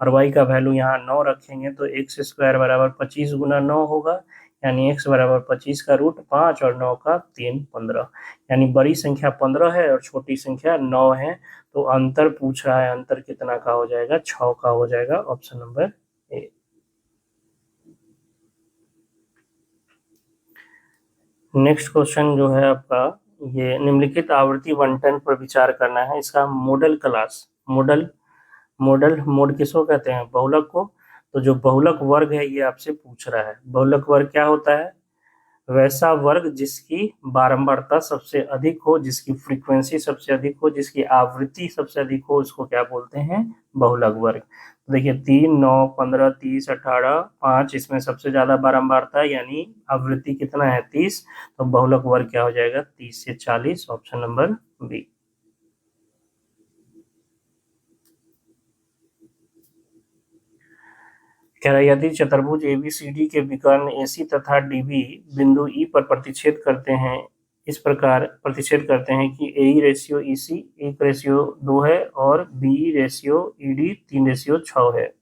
और y का वैल्यू यहाँ 9 रखेंगे तो x स्क्वायर बराबर 25 गुना 9 होगा, यानी x बराबर 25 का रूट 5 और 9 का 3 15, यानी बड़ी संख्या 15 है और छोटी संख्या 9 है। तो अंतर पूछ रहा है, अंतर कितना का हो जाएगा 6 का हो जाएगा। ऑप्शन नंबर ए। नेक्स्ट क्वेश्चन जो है आपका, ये निम्नलिखित आवर्ती बंटन पर विचार करना है। इसका मॉडल क्लास, मोड किसको कहते हैं, बहुलक को। तो जो बहुलक वर्ग है ये आपसे पूछ रहा है। बहुलक वर्ग क्या होता है, वैसा वर्ग जिसकी बारंबारता सबसे अधिक हो, जिसकी फ्रीक्वेंसी सबसे अधिक हो, जिसकी आवृत्ति सबसे अधिक हो, उसको क्या बोलते हैं बहुलक वर्ग। तो देखिए 3, 9, 15, 30, 18, 5, इसमें सबसे ज्यादा बारंबारता यानी आवृत्ति कितना है 30, तो बहुलक वर्ग क्या हो जाएगा 30 से 40। Option number b. कह रहा है यदि चतुर्भुज ABCD के विकर्ण AC तथा DB बिंदु E पर प्रतिच्छेद करते हैं, इस प्रकार प्रतिच्छेद करते हैं कि AE रेशियो EC 1:2 है और BE रेशियो ED 3:6 है।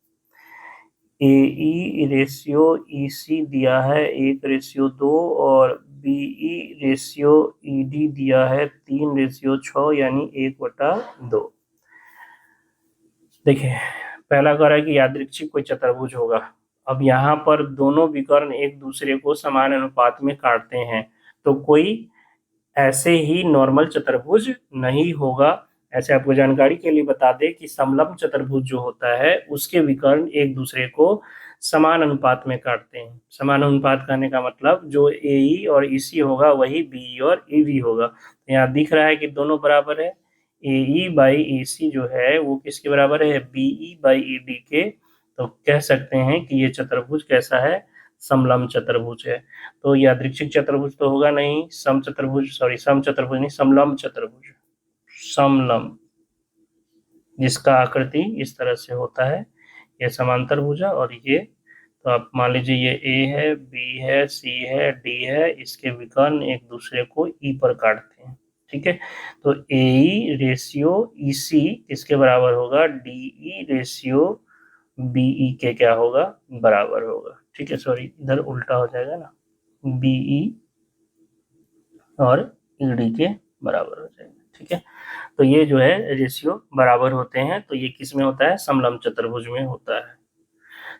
AE रेशियो EC दिया है 1:2 और BE रेशियो ED दिया है 3:6, यानी 1/2। देखिए पहला कह रहा है कि यादृच्छिक कोई चतुर्भुज होगा। अब यहाँ पर दोनों विकर्ण एक दूसरे को समान अनुपात में काटते हैं, तो कोई ऐसे ही नॉर्मल चतुर्भुज नहीं होगा। ऐसे आपको जानकारी के लिए बता दें कि समलंब चतुर्भुज जो होता है उसके विकर्ण एक दूसरे को समान अनुपात में काटते हैं। समान अनुपात कहने का मतलब जो AE और EC होगा वही BE और ED होगा। यहाँ दिख रहा है कि दोनों बराबर है। AE बाई EC जो है वो किसके बराबर है, BE बाई ED के। तो कह सकते हैं कि ये चतुर्भुज कैसा है, समलंब चतुर्भुज है। तो यादृच्छिक चतुर्भुज तो होगा नहीं, सम चतुर्भुज नहीं, समलंब चतुर्भुज, समलंब, जिसका आकृति इस तरह से होता है, ये समांतर भुजा और ये, तो आप मान लीजिए ये A है, B है, C है, D है, इसके विकर्ण एक दूसरे को E पर काटते हैं। ठीक है, तो AE रेशियो EC किसके बराबर होगा, DE रेशियो BE के क्या होगा, बराबर होगा। ठीक है, सॉरी इधर उल्टा हो जाएगा ना, BE और ED के बराबर हो जाएगा। ठीक है, तो ये जो है रेशियो बराबर होते हैं, तो ये किस में होता है, समलंब चतुर्भुज में होता है।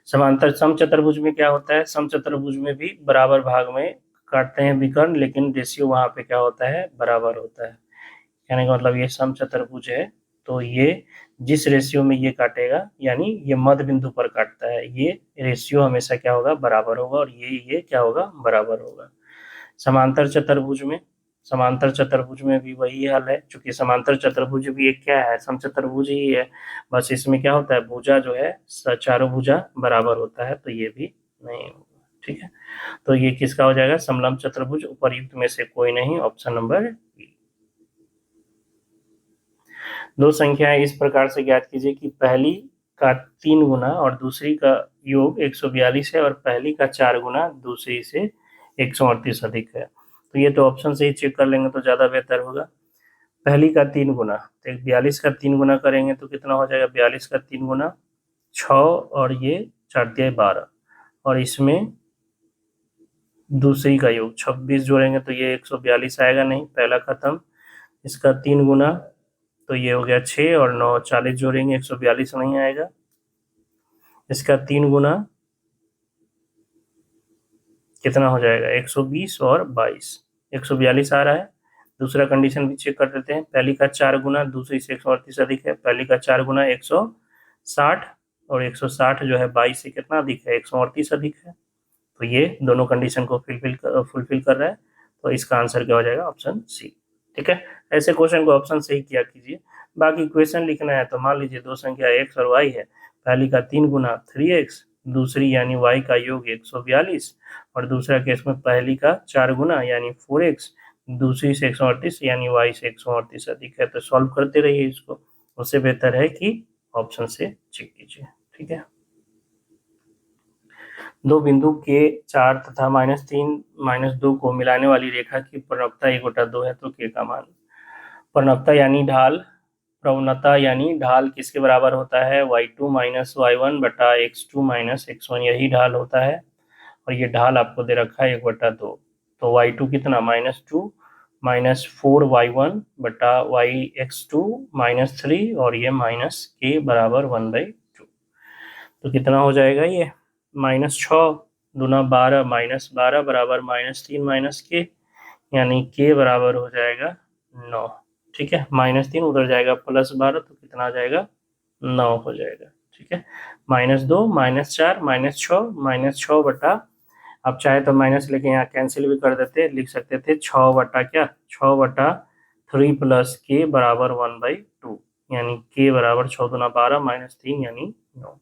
समांतर सम चतुर्भुज में क्या होता है, सम चतुर्भुज में भी बराबर भाग में काटते हैं विकर्ण, लेकिन रेशियो वहां पे क्या होता है, बराबर होता है। कहने का मतलब ये सम चतुर्भुज है तो ये जिस रेशियो में ये काटेगा, यानी ये मध्य बिंदु पर काटता है, ये रेशियो हमेशा क्या होगा, बराबर होगा, और ये क्या होगा, बराबर होगा। समांतर चतुर्भुज में भी वही हाल है, क्योंकि समांतर चतुर्भुज भी एक क्या है, समचतुर्भुज ही है, बस इसमें क्या होता है, भुजा जो है चारों भुजा बराबर होता है, तो ये भी नहीं होगा। ठीक है, तो ये किसका हो जाएगा, समलंब चतुर्भुज, उपर्युक्त में से कोई नहीं। Option number b. दो संख्याएं इस प्रकार से ज्ञात कीजिए कि पहली का 3 गुना और दूसरी का योग 142 है और पहली का 4 गुना दूसरी से 138 अधिक है। तो ये तो ऑप्शन से ही चेक कर लेंगे तो ज़्यादा बेहतर होगा। पहली का 3 गुना, तो 42 का 3 गुना करेंगे तो कितना हो जाएगा? 42 का 3 गुना 6 और ये 4 दिया 12 और इसमें दूसरी का योग 26 जोड़ेंगे तो ये 142 आएगा नहीं, पहला खत्म। इसका 3 गुना तो ये हो गया 6 और 9 40 जोड़ेंगे 142 नहीं आएगा। इसका 3 गुना कितना हो जाएगा? 120 और 22 142 आ रहा है। दूसरा कंडीशन भी चेक कर देते हैं। पहली का 4 गुना दूसरी से 138 अधिक है। पहली का 4 गुना 160 और 160 जो है 22 से कितना अधिक है? 138 अधिक है। तो ये दोनों कंडीशन को फुलफिल कर रहा है। तो इसका आंसर क्या हो जाएगा? Option c. ठीक है, ऐसे क्वेश्चन को ऑप्शन से ही किया कीजिए। बाकी क्वेश्चन लिखना है तो मान लीजिए दो संख्या x और y है। पहली का 3 गुना 3x, दूसरी यानी y का योग 142 और दूसरा केस में पहली का 4 गुना यानी 4x, दूसरी से 138 यानी y से 138 अधिक है। तो सॉल्व करते रहिए इसको, उससे बेहतर है कि ऑप्शन से चेक कीजिए। ठीक है, दो बिंदु के 4 तथा -3 -2 को मिलाने वाली रेखा की प्रवणता 1/2 है तो के का मान। प्रवणता यानी ढाल, प्रवणता यानी ढाल किसके बराबर होता है? y2 माइनस y1 बटा x2 माइनस x1, यही ढाल होता है। और ये ढाल आपको दे रखा है 1/2। तो y2 कितना? -2 माइनस 4y1 बटा yx2 -3 और ये माइनस के बराबर 1/2। तो कितना हो जाएगा ये? -6 दूना 12 -12 बराबर -3 माइनस के, यानी के बराबर हो जाएगा 9। ठीक है, -3 उधर जाएगा +12 तो कितना आ जाएगा? 9 हो जाएगा। ठीक है, -2 -4 -6 बटा, आप चाहे तो माइनस लेके यहाँ कैंसिल भी कर देते, लिख सकते थे 6 बटा क्या? 6 बटा 3 प्लस के बराबर 1/2, यानी के बराबर 6 दूना 12 -3 यानी 9।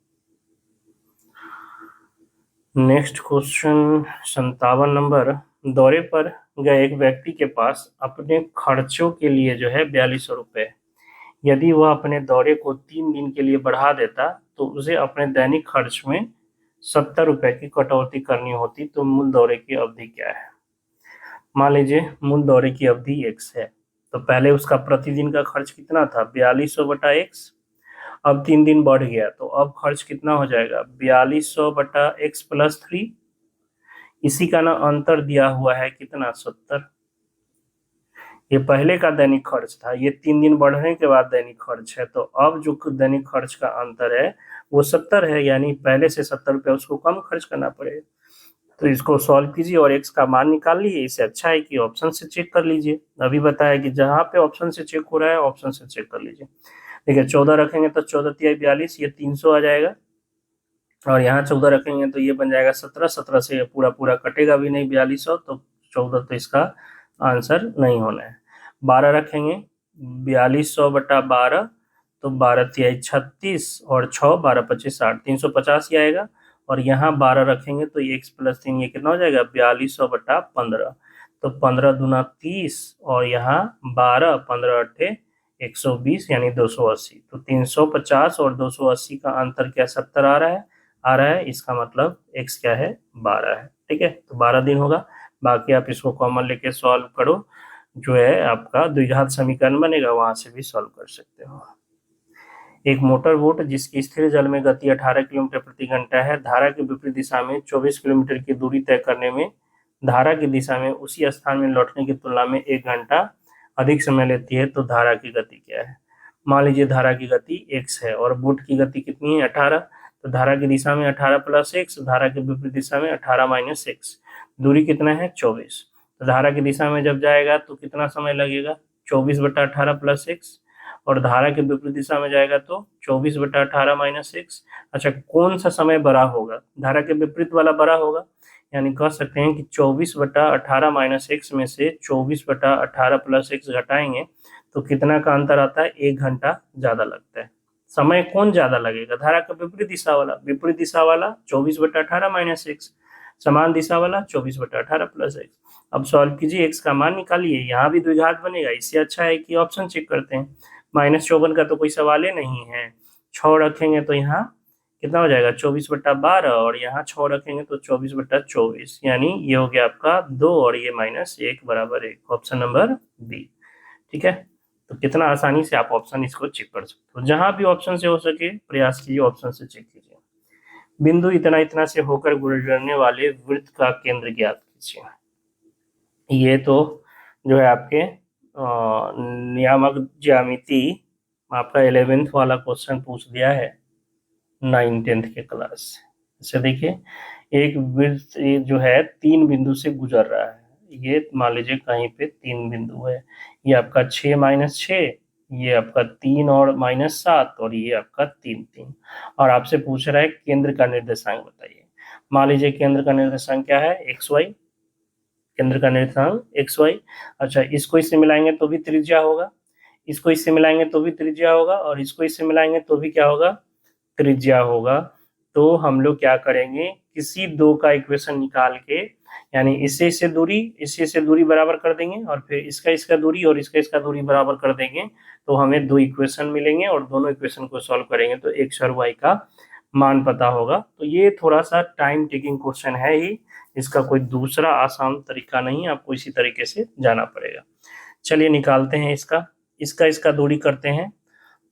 Next question 57 number. दौरे पर गए एक व्यक्ति के पास अपने खर्चों के लिए जो है 4200 रुपये। यदि वह अपने दौरे को 3 दिन के लिए बढ़ा देता तो उसे अपने दैनिक खर्च में 70 रुपये की कटौती करनी होती, तो मूल दौरे की अवधि क्या है? मान लीजिए मूल दौरे की अवधि x है, तो पहले उसका प्रतिदिन का खर्च कितना था? 4200 बटा x। अब 3 दिन बढ़ गया तो अब खर्च कितना हो जाएगा? 4200 बटा x प्लस 3। इसी का ना अंतर दिया हुआ है कितना? 70। ये पहले का दैनिक खर्च था, ये 3 दिन बढ़ने के बाद दैनिक खर्च है। तो अब जो दैनिक खर्च का अंतर है वो 70 है, यानी पहले से 70 रुपये उसको कम खर्च करना पड़ेगा। तो इसको सॉल्व कीजिए और x का मान निकाल लीजिए। इससे अच्छा है कि ऑप्शन से चेक कर लीजिए। अभी बताया कि जहाँ पे ऑप्शन से चेक हो रहा है ऑप्शन से चेक कर लीजिए। देखिए 14 रखेंगे तो 14 तिया 42, ये 300 आ जाएगा। और यहाँ 14 रखेंगे तो ये बन जाएगा 17। 17 से पूरा पूरा कटेगा भी नहीं 4200, तो 14 तो इसका आंसर नहीं होना है। 12 रखेंगे 4200 बटा 12, तो 12 तिया 36 और 6 12 25 60, 350 ही आएगा। और यहाँ 12 रखेंगे तो ये x प्लस 3 ये कितना हो जाएगा? 4200 बटा 15, तो 15 दूना 30 और यहाँ 12 15 अट्ठे 120 यानी 280। तो 350 और 280 का अंतर क्या? 70 आ रहा है। इसका मतलब x क्या है? 12 है। ठीक है, तो 12 दिन होगा। बाकी आप इसको कॉमन लेके सॉल्व करो, जो है आपका द्विघात समीकरण बनेगा, वहां से भी सॉल्व कर सकते हो। एक मोटर बोट जिसकी स्थिर जल में गति 18 किलोमीटर प्रति घंटा है, धारा के विपरीत दिशा में 24 किलोमीटर की दूरी तय करने में धारा की दिशा में उसी स्थान में लौटने की तुलना में 1 घंटा अधिक समय लेती है, तो धारा की गति क्या है? मान लीजिए धारा की गति x है और बोट की गति कितनी है? 18। तो धारा की दिशा में 18 प्लस x, धारा के विपरीत दिशा में 18 माइनस x, दूरी कितना है? 24। तो धारा की दिशा में जब जाएगा तो कितना समय लगेगा? 24 बटा 18 प्लस x। और धारा के विपरीत दिशा में जाएगा तो 24 बटा 18 माइनस x। अच्छा, कौन सा समय बड़ा होगा? धारा के विपरीत वाला बड़ा होगा, यानी कह सकते हैं कि 24 बटा 18 माइनस एक्स में से 24 बटा 18 प्लस एक्स घटाएंगे तो कितना का अंतर आता है? 1 घंटा ज्यादा लगता है। समय कौन ज्यादा लगेगा? धारा का विपरीत दिशा वाला। विपरीत दिशा वाला 24 बटा 18 माइनस एक्स, समान दिशा वाला 24 बटा 18 प्लस एक्स। अब सॉल्व कीजिए, एक्स का मान निकालिए। यहाँ भी द्विघात बनेगा, इससे अच्छा है कि ऑप्शन चेक करते हैं। -54 का तो कोई सवाल ही नहीं है। 6 रखेंगे तो यहाँ कितना हो जाएगा 24/12 और यहाँ 6 रखेंगे तो 24/24, यानी ये हो गया आपका 2 और ये -1 = 1, ऑप्शन नंबर बी। ठीक है, तो कितना आसानी से आप ऑप्शन इसको चेक कर सकते हो। जहां भी ऑप्शन से हो सके प्रयास कीजिए ऑप्शन से चेक कीजिए। बिंदु इतना इतना से होकर गुजरने वाले वृत्त का केंद्र ज्ञात कीजिए। ये तो जो है आपके नियामक ज्यामिति आपका 11th वाला क्वेश्चन पूछ दिया है 9 10th के क्लास। इसे देखिए, एक वृत्त जो है 3 बिंदु से गुजर रहा है। ये मान लीजिए कहीं पे 3 बिंदु है, ये आपका 6 - 6, ये आपका 3 और -7 और ये आपका 3 3, और आपसे पूछ रहा है केंद्र का निर्देशांक बताइए। मान लीजिए केंद्र का निर्देशांक क्या है, XY, केंद्र का निर्देशांक XY। अच्छा, इसको इससे मिलाएंगे तो भी त्रिज्या होगा, इसको इससे मिलाएंगे तो भी त्रिज्या होगा, और इसको इससे मिलाएंगे तो भी क्या होगा, त्रिज्या होगा। तो हम लोग क्या करेंगे, किसी दो का इक्वेशन निकाल के, यानी इससे इससे दूरी बराबर कर देंगे, और फिर इसका दूरी और इसका दूरी बराबर कर देंगे, तो हमें 2 इक्वेशन मिलेंगे, और दोनों इक्वेशन को सॉल्व करेंगे तो x और y का मान पता होगा। तो ये थोड़ा सा टाइम टेकिंग क्वेश्चन है ही, इसका कोई दूसरा आसान तरीका नहीं, आपको इसी तरीके से जाना पड़ेगा। चलिए निकालते हैं इसका दूरी करते हैं।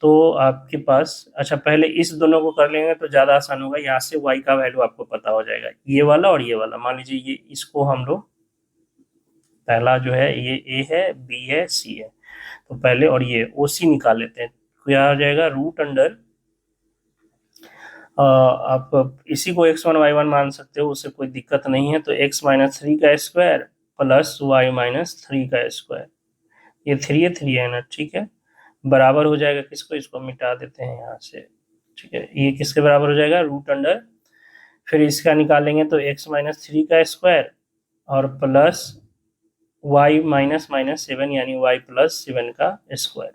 तो आपके पास, अच्छा पहले इस दोनों को कर लेंगे तो ज़्यादा आसान होगा। यहाँ से y का वैल्यू आपको पता हो जाएगा, ये वाला और ये वाला। मान लीजिए ये इसको हम लोग, पहला जो है ये a है, b है, c है, तो पहले और ये OC निकाल लेते हैं। क्या आ जाएगा, √अंडर, आप इसी को x1 y1 मान सकते हो, उससे कोई दिक्कत नहीं है। तो x - 3 का स्क्वायर प्लस y - 3 का स्क्वायर, ये 3 है ना, ठीक है, बराबर हो जाएगा किसको, इसको मिटा देते हैं यहाँ से, ठीक है, ये किसके बराबर हो जाएगा, √अंडर, फिर इसका निकालेंगे तो x - 3 का स्क्वायर और प्लस y -7 यानी y + 7 का स्क्वायर।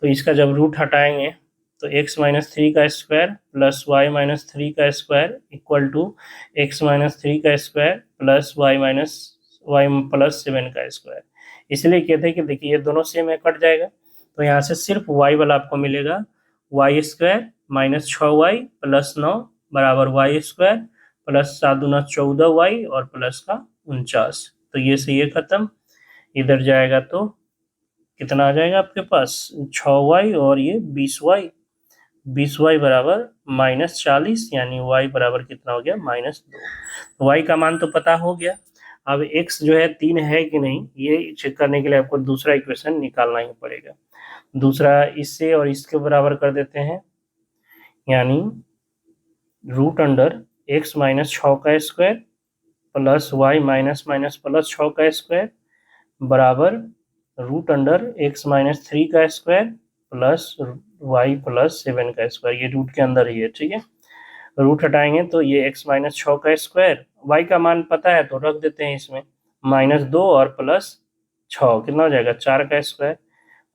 तो इसका जब रूट हटाएंगे तो x - 3 का स्क्वायर प्लस y - 3 का स्क्वायर इक्वल टू x - 3 का स्क्वायर प्लस y + 7 का स्क्वायर। इसलिए कहते हैं कि देखिए ये दोनों सेम है, कट जाएगा, तो यहाँ से सिर्फ y वाला आपको मिलेगा, y² - 6y + 9 बराबर y² प्लस 7 दूना 14y और प्लस का 49। तो ये से ये खत्म, इधर जाएगा तो कितना आ जाएगा आपके पास, 6y और ये 20y, 20y बराबर -40, यानी y बराबर कितना हो गया, -2। y का मान तो पता हो गया। अब x जो है 3 है कि नहीं, ये चेक करने के लिए आपको दूसरा इक्वेशन निकालना ही पड़ेगा। दूसरा इससे और इसके बराबर कर देते हैं, यानी √अंडर x - 6 का स्क्वायर प्लस y - प्लस 6 का स्क्वायर बराबर √अंडर x - 3 का स्क्वायर प्लस y + 7 का स्क्वायर, ये रूट के अंदर ही है, ठीक है। रूट हटाएंगे तो ये x - 6 का स्क्वायर, y का मान पता है तो रख देते हैं इसमें, -2 और प्लस 6 कितना हो जाएगा, 4 का स्क्वायर,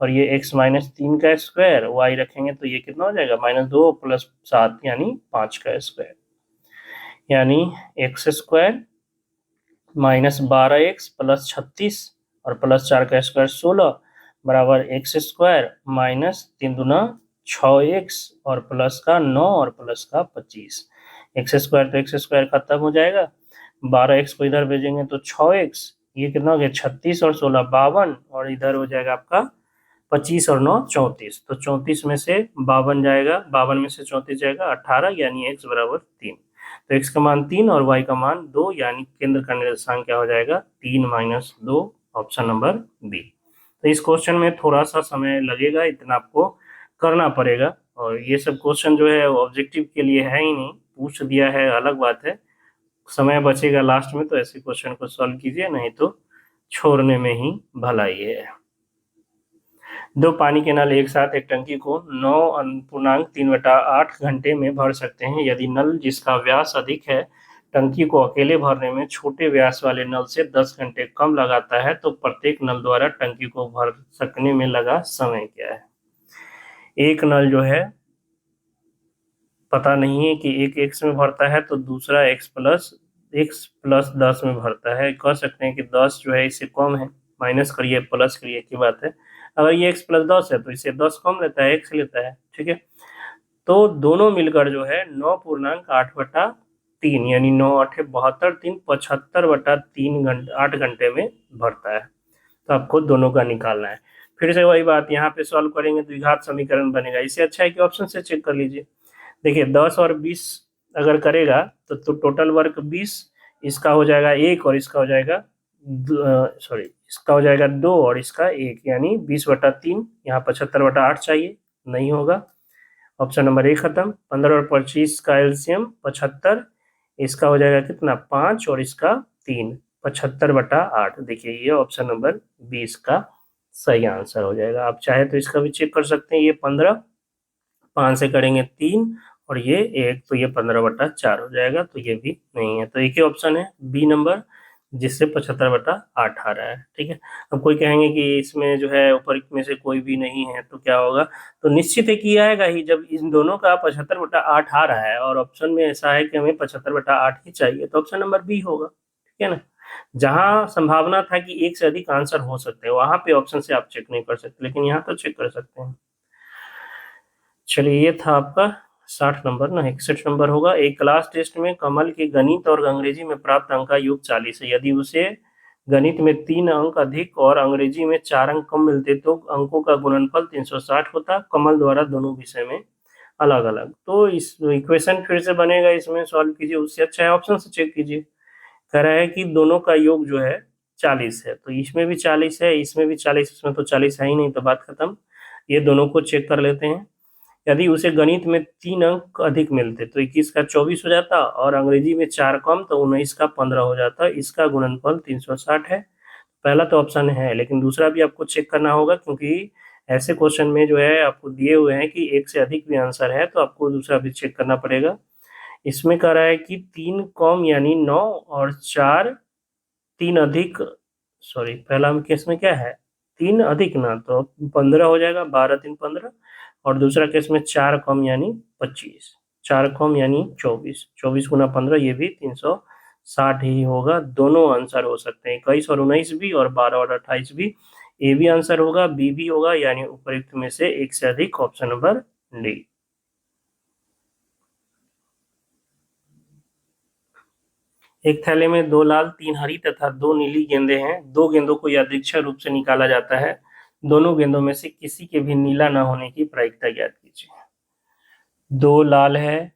और ये x - 3 का स्क्वायर, y रखेंगे तो ये कितना हो जाएगा, -2 + 7 यानी 5 का स्क्वायर, यानी x² -12x + 36 और प्लस 4 का स्क्वायर 16 बराबर x² -3 दूना 6x और प्लस का 9 और प्लस का 25। x² तो x² खत्म हो जाएगा, 12x को इधर भेजेंगे तो 6x, ये कितना हो गया 36 और 16 52, और इधर हो जाएगा आपका 25 और 9 34। तो 34 में से 52 जाएगा, 52 में से 34 जाएगा 18, यानी x बराबर 3। तो x का मान 3 और y का मान 2, यानी केंद्र का निर्देशांक क्या हो जाएगा, 3 - 2, ऑप्शन नंबर बी। तो इस क्वेश्चन में थोड़ा सा समय लगेगा, इतना आपको करना पड़ेगा, और ये सब क्वेश्चन जो है ऑब्जेक्टिव के लिए है ही नहीं, पूछ दिया है अलग बात है, समय बचेगा लास्ट में तो ऐसे क्वेश्चन को सॉल्व कीजिए, नहीं तो छोड़ने में ही भलाई है। 2 पानी के नल एक साथ एक टंकी को 9.3/8 घंटे में भर सकते हैं। यदि नल जिसका व्यास अधिक है टंकी को अकेले भरने में छोटे व्यास वाले नल से 10 घंटे कम लगाता है, तो प्रत्येक नल द्वारा टंकी को भर सकने में लगा समय क्या है। एक नल जो है पता नहीं है कि एक x में भरता है तो दूसरा x + 10 में भरता है। कह सकते हैं कि 10 जो है इससे कम है, माइनस करिए प्लस करिए की बात है, अगर ये x प्लस 10 है तो इसे 10 कम लेता है, x लेता है, ठीक है। तो दोनों मिलकर जो है 9.8/3 यानी 9×8 = 72, 3 75/3 घंटे 8 घंटे में भरता है। तो आपको दोनों का निकालना है। फिर से वही बात, यहाँ पे सॉल्व करेंगे तो द्विघात समीकरण बनेगा। इससे अच्छा है कि ऑप्शन से चेक कर लीजिए। देखिए 10 और 20 अगर करेगा तो टोटल वर्क 20, इसका हो जाएगा 1 और इसका हो जाएगा सॉरी इसका हो जाएगा 2 और इसका 1, यानी 20/3। यहाँ 75/8 चाहिए, नहीं होगा। ऑप्शन नंबर 1 खत्म। 15 और 25 का एलसीएम 75, इसका हो जाएगा कितना 5 और इसका 3, 75/8। देखिए ये ऑप्शन नंबर 20 का सही आंसर हो जाएगा। आप चाहे तो इसका भी चेक कर सकते हैं। ये 15, 5 से करेंगे 3 और ये 1, तो ये 15/4 हो जाएगा। तो ये भी नहीं है, तो एक ही ऑप्शन है बी नंबर, जिससे 75/8 आ रहा है, ठीक है। अब कोई कहेंगे कि इसमें जो है ऊपर में से कोई भी नहीं है तो क्या होगा, तो निश्चित है कि आएगा ही। जब इन दोनों का 75/8 आ रहा है और ऑप्शन में ऐसा है कि हमें 75/8 ही चाहिए, तो ऑप्शन नंबर बी होगा, ठीक है ना। जहां संभावना था कि एक से अधिक आंसर हो सकते हैं, वहां पे ऑप्शन से आप चेक नहीं कर सकते, लेकिन यहाँ तो चेक कर सकते हैं। चलिए ये था आपका 60 नंबर ना 61 नंबर होगा। एक क्लास टेस्ट में कमल के गणित और अंग्रेजी में प्राप्त अंक का योग 40 है। यदि उसे गणित में 3 अंक अधिक और अंग्रेजी में 4 अंक कम मिलते तो अंकों का गुणनफल 360 होता। कमल द्वारा दोनों विषय में अलग अलग। तो इस इक्वेशन फिर से बनेगा, इसमें सॉल्व कीजिए, उससे अच्छा है ऑप्शन से चेक कीजिए। कह रहा है कि दोनों का योग जो है 40 है, तो इसमें भी 40 है, इसमें भी 40, इसमें तो 40 है ही नहीं, तो बात खत्म। ये दोनों को चेक कर लेते हैं। यदि उसे गणित में 3 अंक अधिक मिलते तो 21 का 24 हो जाता और अंग्रेजी में 4 कम तो 19 का 15 हो जाता। इसका गुणनफल 360 है। पहला तो ऑप्शन है, लेकिन दूसरा भी आपको चेक करना होगा, क्योंकि ऐसे क्वेश्चन में जो है आपको दिए हुए हैं कि एक से अधिक भी आंसर है, तो आपको दूसरा भी चेक करना पड़ेगा। इसमें कह रहा है कि 3 कम यानी 9 और 4 3 अधिक, सॉरी पहला केस में क्या है 3 अधिक ना, तो 15 हो जाएगा, 12 3 15। और दूसरा केस में 4 कम यानी 25, 4 कम यानी 24, 24 गुना 15 ये भी 360 ही होगा। दोनों आंसर हो सकते हैं, 21 और 19 भी और 12 और 28 भी। ए भी आंसर होगा, बी भी होगा, यानी उपयुक्त में से एक से अधिक, ऑप्शन नंबर डी। एक थैले में 2 लाल 3 हरी तथा 2 नीली गेंदें हैं। 2 गेंदों को यादृच्छिक रूप से निकाला जाता है। दोनों गेंदों में से किसी के भी नीला न होने की प्रायिकता ज्ञात कीजिए। 2 लाल है,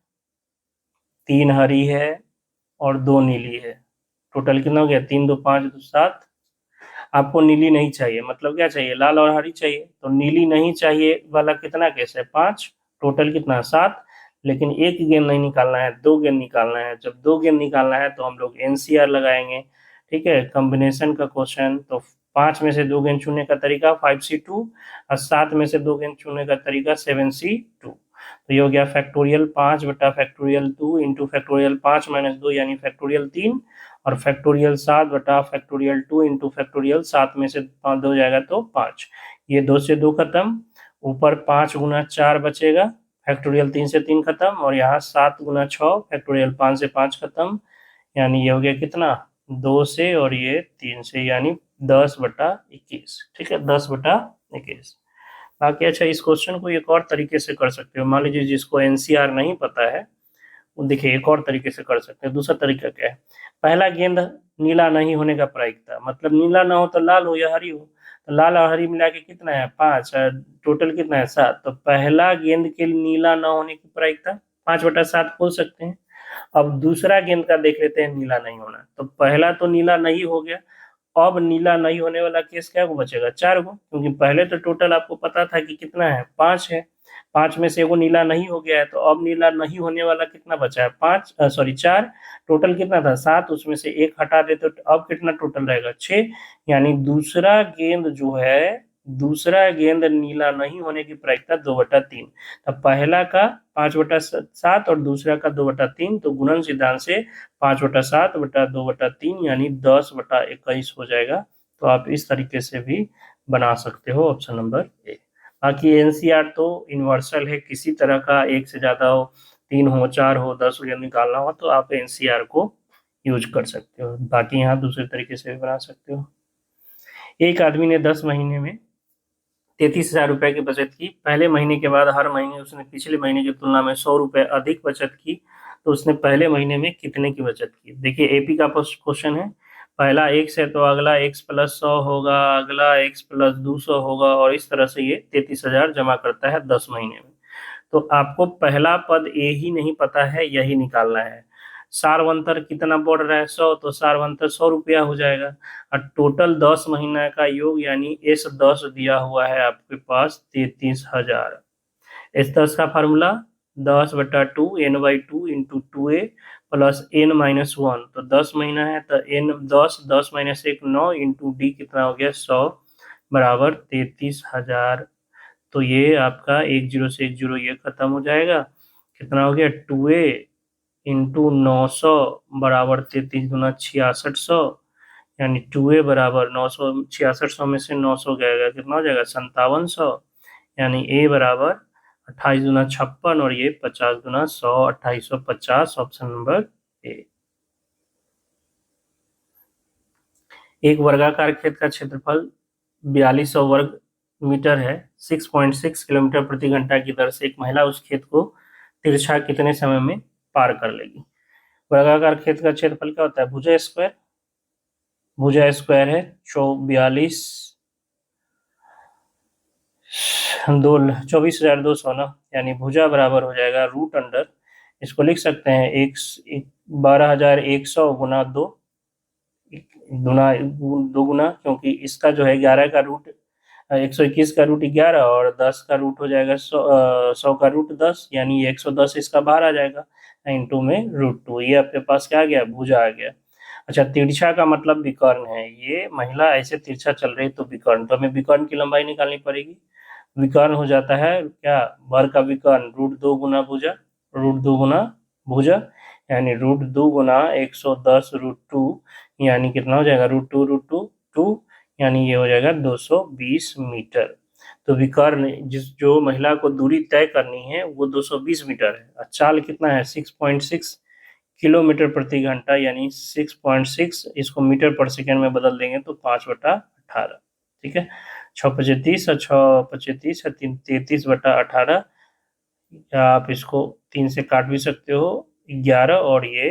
3 हरी है और 2 नीली है। टोटल कितना हो गया 3 2 5 2 7। आपको नीली नहीं चाहिए, मतलब क्या चाहिए, लाल और हरी चाहिए। तो नीली नहीं चाहिए वाला कितना केस है 5, टोटल कितना 7। लेकिन एक गेंद नहीं निकालना है, 2 गेंद निकालना है। जब 2 गेंद निकालना है तो हम लोग एनसीआर लगाएंगे, ठीक है, कॉम्बिनेशन का क्वेश्चन। तो 5 में से 2 गेंद चुनने का तरीका 5C2 और 7 में से 2 गेंद चुनने का तरीका 7C2। तो ये हो गया फैक्टोरियल 5/फैक्टोरियल 2 इंटू फैक्टोरियल 5 - 2 यानी फैक्टोरियल 3, और फैक्टोरियल 7/फैक्टोरियल 2 इंटू फैक्टोरियल 7 में से 5 2 जाएगा तो 5। ये 2 से 2 खत्म, ऊपर 5 गुना 4 बचेगा, फैक्टोरियल 3 से 3 खत्म, और यहाँ 7 गुना 6 फैक्टोरियल 5 से 5 खत्म। यानी ये हो गया कितना 2 से और ये 3 से, यानी 10/21, ठीक है, 10/21। बाकी अच्छा इस क्वेश्चन को एक और तरीके से कर सकते हो। मान लीजिए जिसको एनसीआर नहीं पता है, वो देखिए एक और तरीके से कर सकते हैं। दूसरा तरीका क्या है, पहला गेंद नीला नहीं होने का प्रायिकता, मतलब नीला ना हो तो लाल हो या हरी हो। तो लाल और हरी मिला के कितना है 5, टोटल कितना है 7। तो पहला गेंद के नीला ना होने की प्रायिकता 5/7 बोल सकते हैं। अब दूसरा गेंद का देख लेते हैं नीला नहीं होना। तो पहला तो नीला नहीं हो गया, अब नीला नहीं होने वाला केस क्या को बचेगा 4 को, क्योंकि पहले तो टोटल आपको पता था कि कितना है 5 है। 5 में से एगो नीला नहीं हो गया है, तो अब नीला नहीं होने वाला कितना बचा है 5 सॉरी 4। टोटल कितना था 7, उसमें से 1 हटा दे तो अब कितना टोटल रहेगा 6। यानी दूसरा गेंद नीला नहीं होने की प्रायिकता 2/3। तब पहला का 5/7 और दूसरा का 2/3, तो गुणन सिद्धांत से 5/7/2/3 यानी 10/21 हो जाएगा। तो आप इस तरीके से भी बना सकते हो, ऑप्शन नंबर ए। बाकी एनसीआर तो यूनिवर्सल है, किसी तरह का एक से ज्यादा हो, 3 हो 4 हो 10 हो, या निकालना हो तो आप एनसीआर को यूज कर सकते हो। बाकी यहाँ दूसरे तरीके से भी बना सकते हो। एक आदमी ने 10 महीने में 33,000 रुपये की बचत की। पहले महीने के बाद हर महीने उसने पिछले महीने की तुलना में 100 रुपये अधिक बचत की, तो उसने पहले महीने में कितने की बचत की। देखिए एपी का क्वेश्चन है, पहला x है तो अगला x प्लस 100 होगा, अगला x प्लस 200 होगा, और इस तरह से ये 33,000 जमा करता है 10 महीने में। तो आपको पहला पद ए ही नहीं पता है, यही निकालना है। सारवंतर कितना बढ़ रहा है 100, तो सारवंतर 100 रुपया हो जाएगा। और टोटल 10 महीना का योग यानी S10 दिया हुआ है आपके पास 33,000। S10 का formula 10/2 n/2 into 2a plus n-1। तो 10 महीना है तो n 10, 10 माइनस 1 9 इंटू डी कितना हो गया 100 बराबर 33,000। तो ये आपका 10 से 10 ये खत्म हो जाएगा, कितना हो गया 2a इंटू 900 बराबर 33 दूना 6600, यानी 2a बराबर 900, 6600 में से 900 गएगा कितना हो जाएगा 5700, यानी a बराबर 28 दूना 56 और ये 50 दूना 100, 2850, ऑप्शन नंबर ए। एक वर्गाकार खेत का क्षेत्रफल 4200 वर्ग मीटर है। 6.6 किलोमीटर प्रति घंटा की दर से एक महिला उस खेत को तिरछा कितने समय में पार कर लेगी। वर्गाकार खेत का क्षेत्रफल क्या होता है, भुजा स्क्वायर। भुजा स्क्वायर है 42 24,200 ना, यानी भुजा बराबर हो जाएगा रूट अंडर, इसको लिख सकते हैं 12,100 गुना 2 गुना 2 गुना, क्योंकि इसका जो है 11 का रूट 121 का रूट 11 और 10 का रूट हो जाएगा 100 का रूट 10, यानी 110 इसका बाहर आ जाएगा, इंटू में √2। ये आपके पास क्या आ गया, भुजा आ गया। अच्छा, तिरछा का मतलब विकर्ण है, ये महिला ऐसे तिरछा चल रही तो विकर्ण, तो हमें विकर्ण की लंबाई निकालनी पड़ेगी। विकर्ण हो जाता है क्या, वर्ग का विकर्ण √2 गुना भुजा, √2 गुना भुजा, यानी √2 गुना 110 √2, यानी कितना हो जाएगा √2 यानी ये हो जाएगा 220 मीटर। तो विकर्ण जो महिला को दूरी तय करनी है वो 220 मीटर है। चाल कितना है 6.6 किलोमीटर प्रति घंटा, यानी 6.6 इसको मीटर पर सेकेंड में बदल देंगे तो 5/18। ठीक है, 6×25 और 6×25 है 33/18, या आप इसको 3 से काट भी सकते हो 11, और ये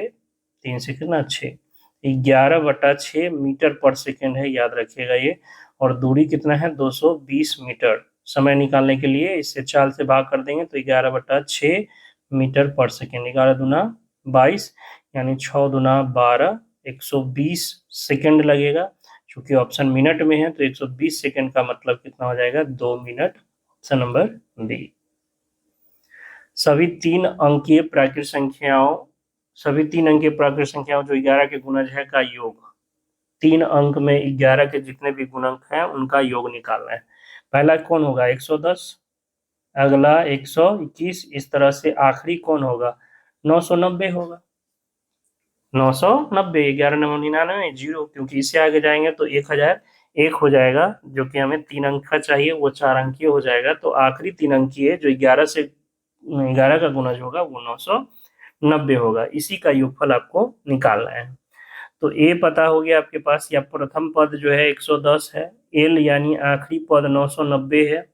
3 से कितना 6, 11/6 मीटर पर सेकेंड है, याद रखिएगा ये। और दूरी कितना है 220 मीटर। समय निकालने के लिए इससे चाल से भाग कर देंगे तो 11/6 मीटर पर सेकेंड, 11 दूना 22, यानी 6 दूना 12, 120 सेकेंड लगेगा। चूंकि ऑप्शन मिनट में है तो 120 सेकेंड का मतलब कितना हो जाएगा 2 मिनट, ऑप्शन नंबर डी। सभी तीन अंकीय प्राकृत संख्याओं जो 11 के गुणज है का योग, 3 अंक में 11 के जितने भी गुणक हैं उनका योग निकालना है। पहला कौन होगा 110, अगला 121, इस तरह से आखिरी कौन होगा 990 होगा। 990, 11×99 0, क्योंकि इससे आगे जाएंगे तो 1001 हो जाएगा, जो कि हमें 3 अंक का चाहिए, वो 4 अंकीय हो जाएगा। तो आखिरी 3 अंकीय जो 11 का गुणज होगा वो 990 होगा। इसी का योगफल आपको निकालना है। तो ए पता हो गया आपके पास, या प्रथम पद जो है 110 है, एल यानी आखिरी पद 990 है,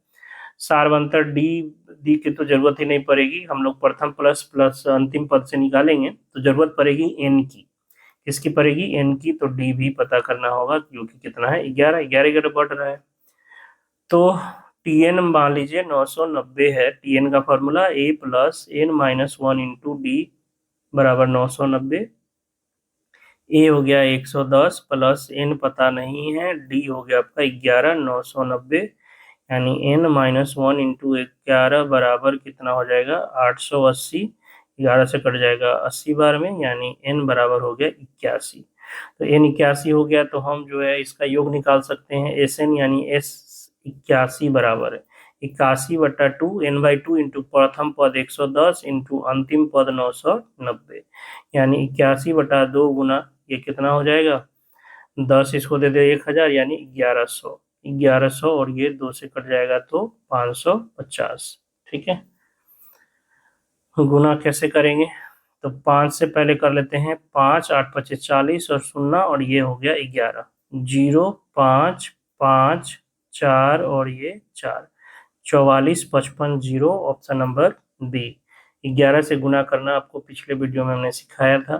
सारवंतर डी डी की तो जरूरत ही नहीं पड़ेगी, हम लोग प्रथम प्लस प्लस अंतिम पद से निकालेंगे तो जरूरत पड़ेगी एन की। किसकी पड़ेगी, एन की। तो डी भी पता करना होगा क्योंकि कितना है 11 11 बढ़ रहा है। तो टीएन मान लीजिए 990 है, टीएन का फॉर्मूला ए प्लस n-1 इंटू डी बराबर 990। ए हो गया 110 प्लस एन पता नहीं है, डी हो गया आपका 11 990, यानी n-1 इंटू 11 बराबर कितना हो जाएगा 880, 11 से कट जाएगा 80 बार में, यानी n बराबर हो गया 81। तो n 81 हो गया तो हम जो है इसका योग निकाल सकते हैं, SN यानी S 81 बराबर है 81/2 n/2 इंटू प्रथम पद 110 इंटू अंतिम पद 990, यानी 81/2 गुना ये कितना हो जाएगा 10, इसको दे दे 1000, यानी 1100 और ये 2 से कट जाएगा तो 550। ठीक है, गुना कैसे करेंगे, तो 5 से पहले कर लेते हैं 5 8 25 40 और 0, और ये हो गया 11, 0 5 5 4 और ये 4, 44, 55, 0, ऑप्शन नंबर बी। 11 से गुना करना आपको पिछले वीडियो में हमने सिखाया था।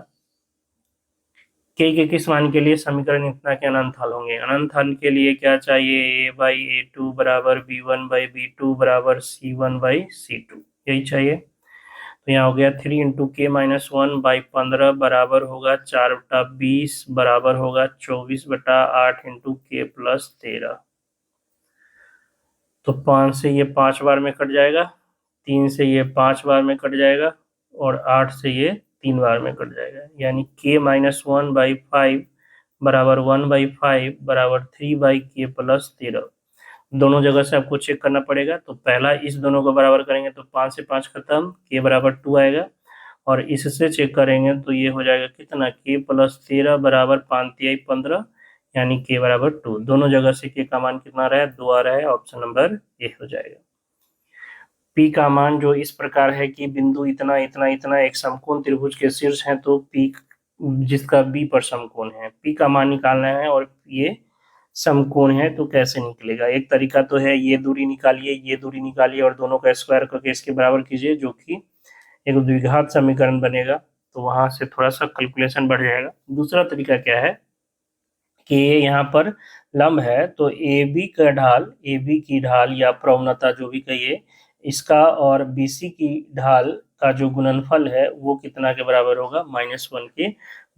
के किस मान के लिए समीकरण इतना के अनंत हल होंगे? अनंत हल के लिए क्या चाहिए? a/a2 बराबर b1/b2 बराबर c1/c2, यही चाहिए। तो यहाँ हो गया 3 इंटू के माइनस 1/15 बराबर होगा 4/20 बराबर होगा 24/8 इंटू के प्लस 13। तो 5 से ये 5 बार में कट जाएगा, 3 से ये 5 बार में कट जाएगा और 8 से ये 3 बार में कट जाएगा। यानी k माइनस 1/5 बराबर 1/5 बराबर 3/k प्लस 13। दोनों जगह से आपको चेक करना पड़ेगा। तो पहला इस दोनों को बराबर करेंगे तो 5 से 5 खत्म, k बराबर 2 आएगा। और इससे चेक करेंगे तो ये हो जाएगा कितना? k प्लस 13 बराबर 5×3 = 15, यानी k बराबर 2। दोनों जगह से k का मान कितना आ रहा है? 2 आ रहा है। ऑप्शन नंबर ए हो जाएगा। p का मान जो इस प्रकार है कि बिंदु इतना इतना इतना एक समकोण त्रिभुज के शीर्ष है, तो p जिसका b पर समकोण है, p का मान निकालना है और ये समकोण है, तो कैसे निकलेगा? एक तरीका तो है ये दूरी निकालिए, ये दूरी निकालिए और दोनों का स्क्वायर करके इसके बराबर कीजिए, जो कि एक द्विघात समीकरण बनेगा। तो वहां से थोड़ा सा कैलकुलेशन बढ़ जाएगा। दूसरा तरीका क्या है कि ये यहाँ पर लंब है, तो ए बी की ढाल या प्रवणता जो भी कहिए, इसका और बीसी की ढाल का जो गुणनफल है वो कितना के बराबर होगा? -1 के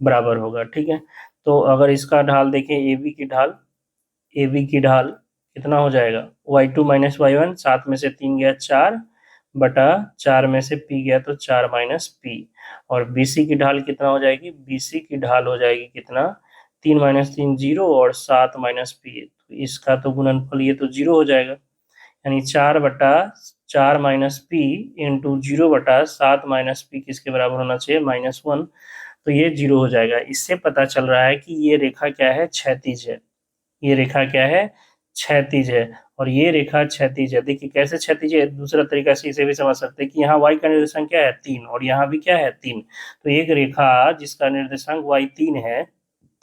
बराबर होगा। ठीक है, तो अगर इसका ढाल देखें, ए बी की ढाल कितना हो जाएगा? y2 माइनस y1, 7 में से 3 गया 4 बटा 4 में से p गया तो 4 माइनस p। और BC की ढाल कितना हो जाएगी? BC की ढाल हो जाएगी कितना? 3 माइनस 3 0 और 7 माइनस p। तो इसका तो गुणनफल ये तो 0 हो जाएगा, यानी 4/4 minus p into 0/7 minus p किसके बराबर होना चाहिए? -1। तो ये 0 हो जाएगा। इससे पता चल रहा है कि ये रेखा क्या है? क्षैतिज है। ये रेखा क्या है? क्षैतिज है। और ये रेखा क्षैतिज है। देखिए कैसे क्षैतिज है, दूसरा तरीका से इसे भी समझ सकते हैं कि यहाँ y का निर्देशांक क्या है? 3, और यहाँ भी क्या है? 3। तो एक रेखा जिसका निर्देशांक y 3 है,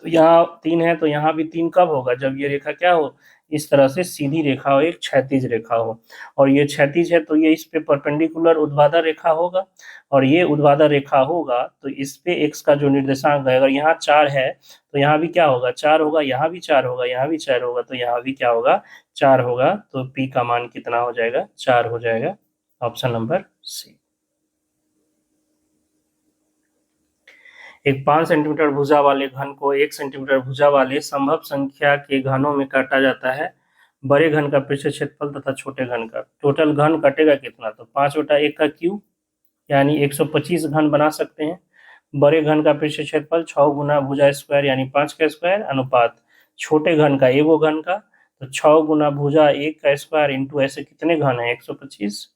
तो यहाँ 3 है, तो यहाँ भी 3 कब होगा? जब ये रेखा क्या हो? इस तरह से सीधी रेखा हो, एक क्षैतिज रेखा हो। और ये क्षैतिज है तो ये इस पे परपेंडिकुलर ऊर्ध्वाधर रेखा होगा, और ये ऊर्ध्वाधर रेखा होगा तो इस पे x का जो निर्देशांक है, अगर यहाँ 4 है तो यहाँ भी क्या होगा? 4 होगा, यहाँ भी 4 होगा, यहाँ भी 4 होगा, तो यहाँ भी क्या होगा? 4 होगा। तो p का मान कितना हो जाएगा? 4 हो जाएगा। Option number c. एक 5 सेंटीमीटर भुजा वाले घन को 1 सेंटीमीटर भुजा वाले संभव संख्या के घनों में काटा जाता है। बड़े घन का पृष्ठ क्षेत्रफल तथा छोटे घन का टोटल घन कटेगा कितना? तो 5/1 का क्यूब, यानी 125 घन बना सकते हैं। बड़े घन का पृष्ठ क्षेत्रफल 6 गुना भुजा स्क्वायर यानी 5 का स्क्वायर अनुपात छोटे घन का एगो घन का, तो 6 गुना भुजा 1 का स्क्वायर इंटू ऐसे कितने घन है? 125।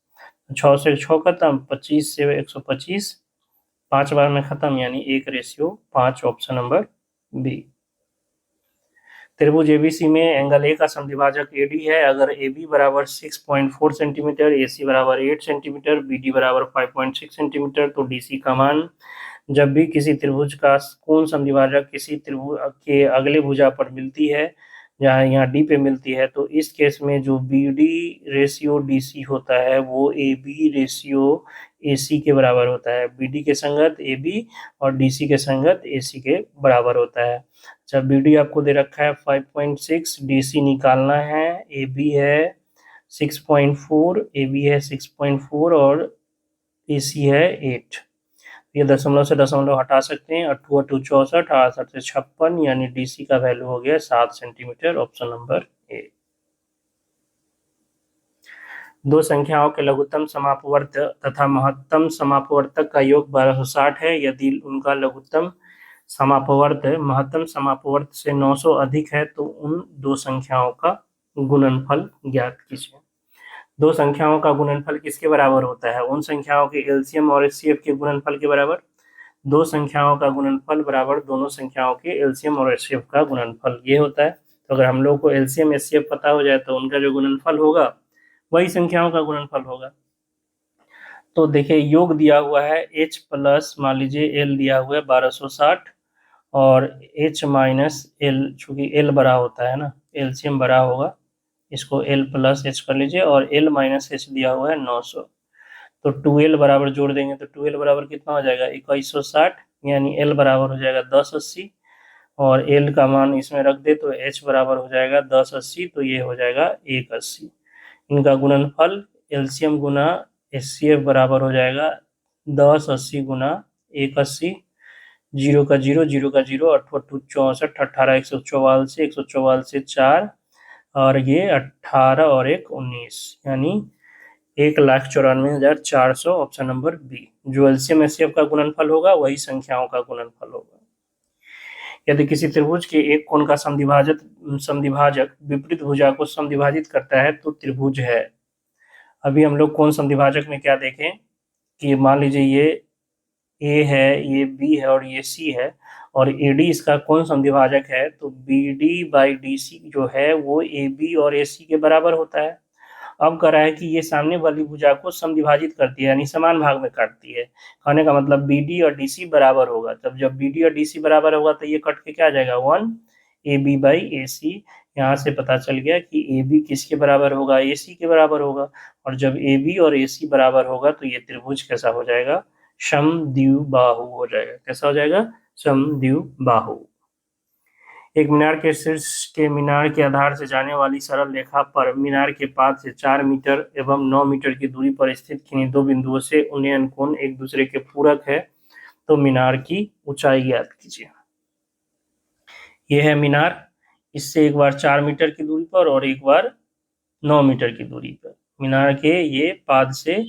6 से 6 खत्म, 25 से 125, 5 बार में खत्म, यानी 1/5। Option number b. त्रिभुज एबीसी में एंगल ए का समद्विभाजक एडी है। अगर AB बराबर 6.4 सेंटीमीटर, AC बराबर 8 सेंटीमीटर, BD बराबर 5.6 सेंटीमीटर, तो DC का मान जब भी किसी त्रिभुज का कोण समद्विभाजक किसी त्रिभुज के अगले भुजा पर मिलती है, जहाँ यहाँ D पे मिलती है, तो इस केस में जो BD रेशियो DC होता है वो AB रेशियो AC के बराबर होता है। BD के संगत AB और DC के संगत AC के बराबर होता है। जब BD आपको दे रखा है 5.6, DC निकालना है, AB है 6.4, AB है 6.4 और AC है 8। ये दशमलव से दशमलव हटा सकते हैं, 8 8 64, 68 से 56, यानी DC का वैल्यू हो गया 7 सेंटीमीटर। ऑप्शन नंबर ए। दो संख्याओं के लघुत्तम समापवर्त तथा महत्तम समापवर्तक का योग 1260 है। यदि उनका लघुत्तम समापवर्त महत्तम समापवर्त से 900 अधिक है तो उन दो संख्याओं का गुणनफल ज्ञात कीजिए। दो संख्याओं का गुणनफल किसके बराबर होता है? उन संख्याओं के एलसीएम और एचसीएफ के गुणनफल के बराबर। दो संख्याओं का गुणनफल बराबर दोनों संख्याओं के एलसीएम और एचसीएफ का गुणनफल, ये होता है। तो अगर हम लोग को एलसीएम एचसीएफ पता हो जाए तो उनका जो गुणनफल होगा वही संख्याओं का गुणनफल होगा। तो देखिए योग दिया हुआ है h प्लस मान लीजिए l दिया हुआ है 1260 और h माइनस l, चूंकि l बड़ा होता है ना, एलसीएम बड़ा होगा इसको l प्लस h कर लीजिए, और l माइनस h दिया हुआ है 900। तो 2l बराबर जोड़ देंगे तो 2l बराबर कितना हो जाएगा 2160, यानी l बराबर हो जाएगा 1080, और l का मान इसमें रख दे तो h बराबर हो जाएगा 1080, तो ये हो जाएगा 180। इनका गुणनफल एलसीएम गुना एचसीएफ बराबर हो जाएगा 1080 गुना 180, जीरो का जीरो, जीरो का जीरो, 8×8 = 64, 18 144, 4, और ये 18 और 1 19, यानी 1,94,400, ऑप्शन नंबर बी। जो एलसीएम एचसीएफ का गुणनफल होगा वही संख्याओं का गुणनफल होगा। यदि किसी त्रिभुज के एक कोण का समद्विभाजक विपरीत भुजा को समद्विभाजित करता है तो त्रिभुज है। अभी हम लोग कोण समद्विभाजक में क्या देखें कि मान लीजिए ये ए है, ये बी है और ये सी है, और एडी इसका कोण समद्विभाजक है, तो B D by D C जो है वो ए बी और ए सी के बराबर होता है। अब कह रहा है कि ये सामने वाली भुजा को समद्विभाजित करती है, यानी समान भाग में काटती है। कहने का मतलब बी डी और डी सी बराबर होगा। तब जब बी डी और डी सी बराबर होगा तो ये कट के क्या आ जाएगा 1 ए बी बाई ए सी। यहाँ से पता चल गया कि ए बी किसके बराबर होगा, ए सी के बराबर होगा। और जब ए बी और ए सी बराबर होगा तो ये त्रिभुज कैसा हो जाएगा, समद्विबाहु हो जाएगा। कैसा हो जाएगा, समद्विबाहु। एक मीनार के शीर्ष के मीनार के आधार से जाने वाली सरल रेखा पर मीनार के पाद से 4 मीटर एवं 9 मीटर की दूरी पर स्थित किन्हीं दो बिंदुओं से उन्नयन कोण एक दूसरे के पूरक है, तो मीनार की ऊंचाई ज्ञात कीजिए। यह है मीनार, इससे एक बार 4 मीटर की दूरी पर और एक बार 9 मीटर की दूरी पर। मीनार के ये पाद से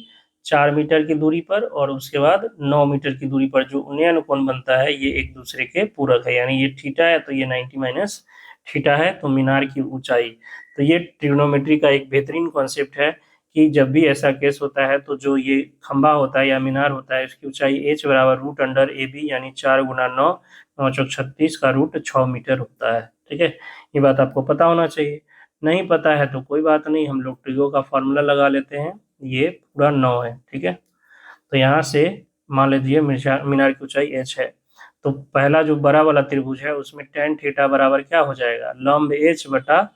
4 मीटर की दूरी पर और उसके बाद 9 मीटर की दूरी पर जो उन्नयन कोण बनता है ये एक दूसरे के पूरक है, यानी ये थीटा है तो ये 90 माइनस थीटा है, तो मीनार की ऊंचाई। तो ये ट्रिग्नोमेट्री का एक बेहतरीन कॉन्सेप्ट है कि जब भी ऐसा केस होता है तो जो ये खंबा होता है या मीनार होता है उसकी ऊंचाई h बराबर रूट अंडर ए बी, यानी 4 गुना 9, 9 चौक 36 का रूट 6 मीटर होता है। ठीक है, ये बात आपको पता होना चाहिए। नहीं पता है तो कोई बात नहीं, हम लोग ट्रिगो का फॉर्मूला लगा लेते हैं। ये पूरा 9 है। ठीक है, तो यहाँ से मान लीजिए मीनार की ऊंचाई h है, तो पहला जो बड़ा वाला त्रिभुज है उसमें tan थीटा बराबर क्या हो जाएगा, लंब h बटा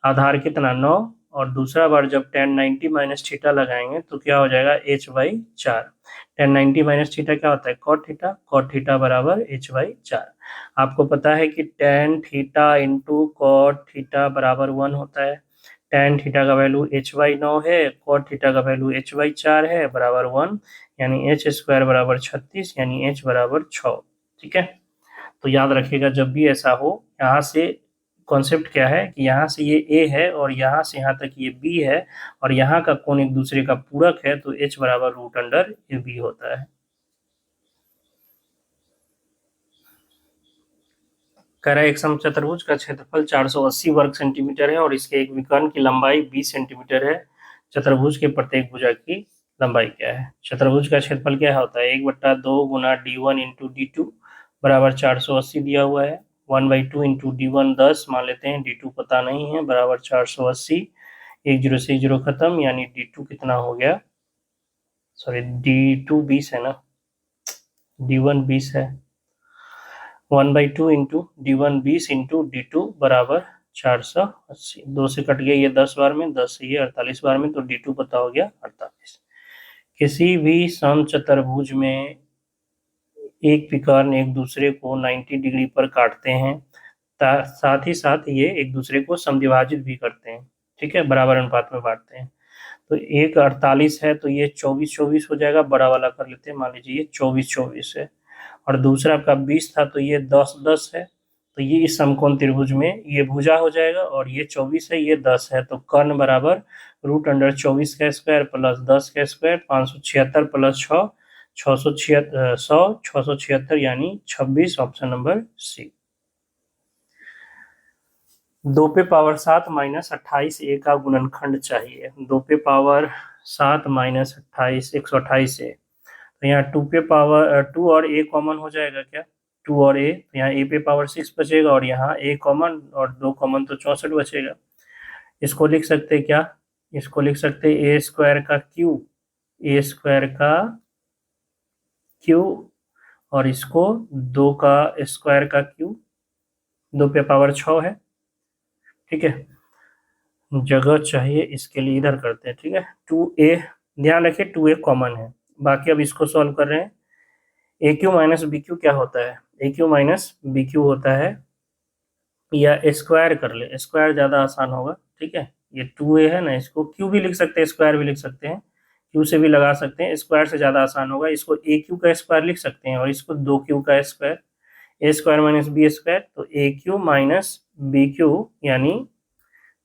आधार कितना 9, और दूसरा बार जब tan 90 माइनस थीटा लगाएंगे तो क्या हो जाएगा h/4। tan 90 माइनस थीटा क्या होता है, cot थीटा बराबर h/4। आपको पता है कि tan theta into cot theta बराबर 1 होता है। tan थीटा का वैल्यू h/9 है, cot थीटा का वैल्यू h/4 है, बराबर 1, यानी h² बराबर 36, यानी h बराबर 6। ठीक है, तो याद रखिएगा जब भी ऐसा हो। यहाँ से कॉन्सेप्ट क्या है कि यहाँ से ये a है और यहाँ से यहाँ तक ये b है, और यहाँ का कोण एक दूसरे का पूरक है, तो h बराबर रूट अंडर ए बी होता है। कह रहा है एक समचतुर्भुज का क्षेत्रफल 480 वर्ग सेंटीमीटर है और इसके एक विकर्ण की लंबाई 20 सेंटीमीटर है। चतुर्भुज के प्रत्येक भुजा की लंबाई क्या है। चतुर्भुज का क्षेत्रफल क्या होता है, 1/2 गुना d1 इंटू d2 बराबर 480 दिया हुआ है। 1/2 इंटू d1 10 मान लेते हैं, d2 पता नहीं है, बराबर 480। एक जीरो से जीरो खत्म, यानी d2 कितना हो गया, सॉरी d2 20 है ना, d1 20 है। 1/2 इंटू d1 20 इंटू d2 बराबर 480। 2 से कट गया ये 10 बार में, 10 से ये 48 बार में, तो d2 पता हो गया 48। किसी भी समचतुर्भुज में एक विकर्ण एक दूसरे को 90 डिग्री पर काटते हैं, साथ ही साथ ये एक दूसरे को समद्विभाजित भी करते हैं। ठीक है, बराबर अनुपात में बांटते हैं। तो एक 48 है तो ये 24-24 हो जाएगा, बड़ा वाला कर लेते हैं, मान लीजिए ये 24-24 है। और दूसरा आपका 20 था तो ये 10-10 है, तो ये इस समकोण त्रिभुज में ये भुजा हो जाएगा, और ये 24 है ये 10 है, तो कर्ण बराबर रूट अंडर 24 का स्क्वायर प्लस 10 का स्क्वायर, 576 प्लस 6 676, यानी 26, ऑप्शन नंबर सी। 2 पे पावर 7 माइनस 28 ए का गुणनखंड चाहिए। 2 पे पावर 7 माइनस 28 128 है, तो यहाँ 2 पे पावर 2 और ए कॉमन हो जाएगा क्या, 2 और ए, तो यहाँ ए पे पावर 6 बचेगा और यहाँ ए कॉमन और 2 कॉमन तो 64 बचेगा। इसको लिख सकते हैं क्या, इसको लिख सकते हैं ए स्क्वायर का क्यू, ए स्क्वायर का क्यू, और इसको 2 का स्क्वायर का क्यू, 2 पे पावर 6 है। ठीक है, जगह चाहिए, इसके लिए इधर करते हैं, ठीक है। 2a, ध्यान रखिए 2a कॉमन है। बाकी अब इसको सॉल्व कर रहे हैं। ए क्यू माइनस बी क्यू क्या होता है? ए क्यू माइनस बी क्यू होता है, या स्क्वायर कर ले, स्क्वायर ज़्यादा आसान होगा, ठीक है। ये 2a है ना, इसको क्यू भी लिख सकते हैं, स्क्वायर भी लिख सकते हैं, क्यू से भी लगा सकते हैं, स्क्वायर से ज़्यादा आसान होगा। इसको ए क्यू का स्क्वायर लिख सकते हैं और इसको 2q का स्क्वायर, ए स्क्वायर माइनस बी स्क्वायर, तो ए क्यू माइनस बी क्यू यानी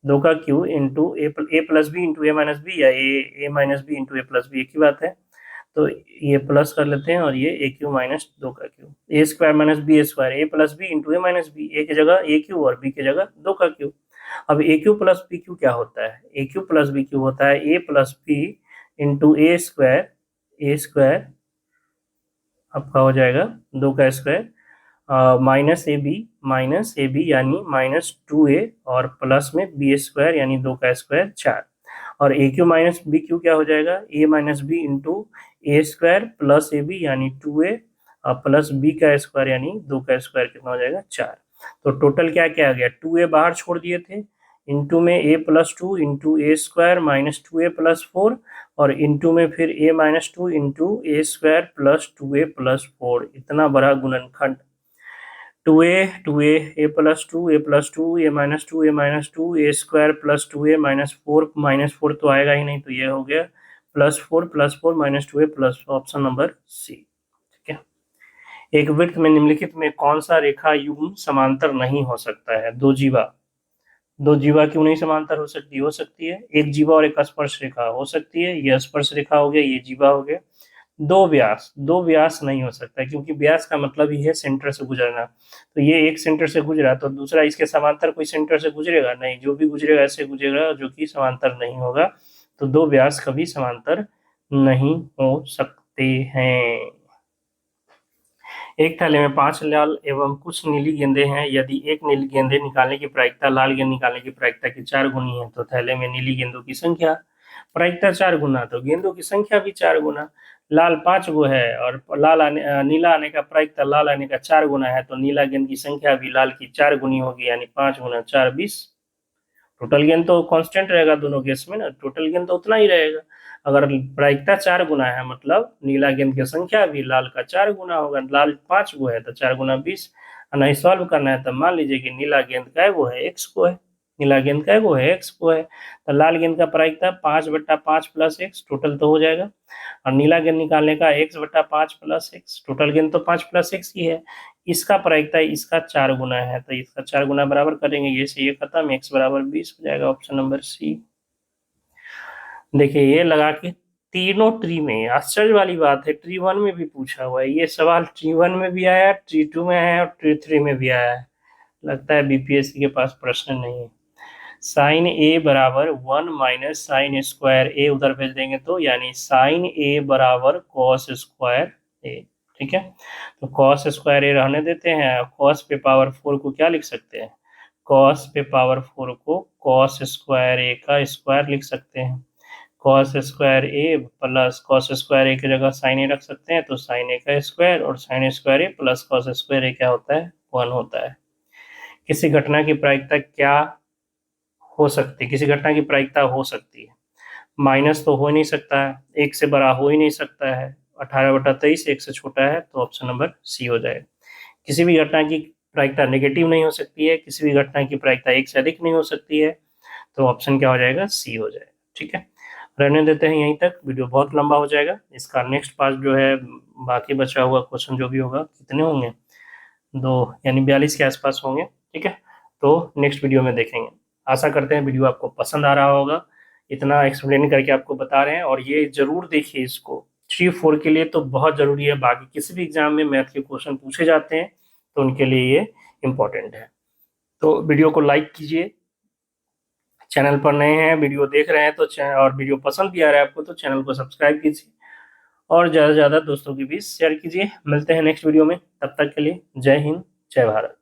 2 का क्यू इंटू ए प्लस बी इंटू ए माइनस बी, या ए माइनस बी इंटू ए प्लस बी, एक ही बात है। तो ये प्लस कर लेते हैं और ये ए क्यू माइनस 2 का क्यू, ए स्क्वायर माइनस बी स्क्वायर, ए प्लस बी इंटू ए माइनस बी, ए की जगह ए क्यू और बी की जगह 2 का क्यू। अब ए क्यू प्लस बी क्यू क्या होता है? ए क्यू प्लस बी क्यू होता है ए प्लस बी इंटू ए स्क्वायर आपका हो जाएगा 2 का स्क्वायर, माइनस ए बी यानी -2a, और प्लस में बी स्क्वायर यानी 2 का स्क्वायर 4, और A cube minus B cube क्या हो जाएगा? A minus B into A square plus A B यानी 2a, प्लस बी का स्क्वायर यानी 2 का स्क्वायर, कितना हो जाएगा? 4। तो टोटल क्या क्या आ गया? 2a बाहर छोड़ दिए थे, इंटू में a plus 2 into A square minus 2a plus 4, और इंटू में फिर a minus 2 into A square plus 2a plus 4, इतना बड़ा गुणनखंड। 2a plus 2 a plus 2 a minus 2 a square plus 2a minus 4 तो आएगा ही नहीं, तो ये हो गया plus 4 minus 2a plus, option number c, ठीक है। एक वृत्त में निम्नलिखित में कौन सा रेखा युग्म समांतर नहीं हो सकता है? दो जीवा क्यों नहीं समांतर हो सकती है। एक जीवा और एक स्पर्श रेखा हो सकती है, ये स्पर्श रेखा हो गया, ये जीवा हो गया। दो व्यास नहीं हो सकता, क्योंकि व्यास का मतलब ही है सेंटर से गुजरना, तो ये एक सेंटर से गुजरा तो दूसरा इसके समांतर कोई सेंटर से गुजरेगा नहीं, जो भी गुजरेगा ऐसे गुजरेगा जो कि समांतर नहीं होगा, तो दो व्यास कभी समांतर नहीं हो सकते हैं। एक थैले में 5 लाल एवं कुछ नीली गेंदे हैं, यदि एक नीली गेंदे निकालने की प्रायिकता लाल गेंद निकालने की प्रायिकता की 4 गुनी है, तो थैले में नीली गेंदों की संख्या, प्रायिकता 4 गुना, तो गेंदों की संख्या भी 4 गुना। लाल 5 गो है और नीला आने का प्रायिकता लाल आने का 4 गुना है, तो नीला गेंद की संख्या भी लाल की 4 गुनी होगी, यानी 5 गुना 4 20। टोटल गेंद तो कांस्टेंट रहेगा दोनों केस में ना, टोटल गेंद तो उतना ही रहेगा। अगर प्रायिकता 4 गुना है मतलब नीला गेंद की संख्या भी लाल का 4 गुना होगा। लाल 5 गो है तो 4 गुना 20। नहीं सॉल्व करना है तो मान लीजिए कि नीला गेंद का वो है x को है, नीला गेंद का वो है x को है, तो लाल गेंद का प्रायिकता 5/5 प्लस x, टोटल तो हो जाएगा। और नीला गेंद निकालने का x/5 प्लस x, टोटल गेंद तो 5 प्लस x ही है। इसका प्रायिकता इसका 4 गुना है, तो इसका 4 गुना बराबर करेंगे, ये से ये खत्म, x बराबर 20 हो जाएगा, ऑप्शन नंबर सी। देखिए ये लगा के तीनों ट्री में, आश्चर्य वाली बात है, ट्री 1 में भी पूछा हुआ है ये सवाल, ट्री 1 में भी आया, ट्री 2 में आया और ट्री 3 में भी आया है। लगता है बीपीएससी के पास प्रश्न नहीं है। साइन ए बराबर 1 माइनस साइन स्क्वायर ए उधर भेज देंगे तो, यानी साइन ए बराबर कॉस स्क्वायर ए, ठीक है। तो कॉस स्क्वायर ए रहने देते हैं, कॉस पे पावर 4 को क्या लिख सकते हैं? कॉस पे पावर 4 को कॉस स्क्वायर ए का स्क्वायर लिख सकते हैं। कॉस स्क्वायर ए प्लस कॉस स्क्वायर ए की जगह साइन ए रख सकते हैं, तो साइन ए का स्क्वायर और साइन स्क्वायर ए प्लस कॉस स्क्वायर ए क्या होता है? 1 होता है। किसी घटना की प्रायिकता क्या हो सकती है? किसी घटना की प्रायिकता हो सकती है, माइनस तो हो ही नहीं सकता है, एक से बड़ा हो ही नहीं सकता है, 18/23 एक से छोटा है, तो ऑप्शन नंबर सी हो जाएगा। किसी भी घटना की प्रायिकता नेगेटिव नहीं हो सकती है, किसी भी घटना की प्रायिकता एक से अधिक नहीं हो सकती है, तो ऑप्शन क्या हो जाएगा? सी हो जाएगा, ठीक है। रहने देते हैं यहीं तक, वीडियो बहुत लंबा हो जाएगा। इसका नेक्स्ट पार्ट जो है, बाकी बचा हुआ क्वेश्चन जो भी होगा, कितने होंगे? 2 यानी 42 के आसपास होंगे, ठीक है। तो नेक्स्ट वीडियो में देखेंगे। आशा करते हैं वीडियो आपको पसंद आ रहा होगा, इतना एक्सप्लेन करके आपको बता रहे हैं, और ये जरूर देखिए इसको, 3-4 के लिए तो बहुत ज़रूरी है। बाकी किसी भी एग्जाम में मैथ के क्वेश्चन पूछे जाते हैं तो उनके लिए ये इम्पोर्टेंट है। तो वीडियो को लाइक कीजिए, चैनल पर नए हैं, वीडियो देख रहे हैं तो और वीडियो पसंद भी आ रहा है आपको तो चैनल को सब्सक्राइब कीजिए, और ज़्यादा से ज़्यादा दोस्तों के बीच शेयर कीजिए। मिलते हैं नेक्स्ट वीडियो में, तब तक के लिए जय हिंद, जय भारत।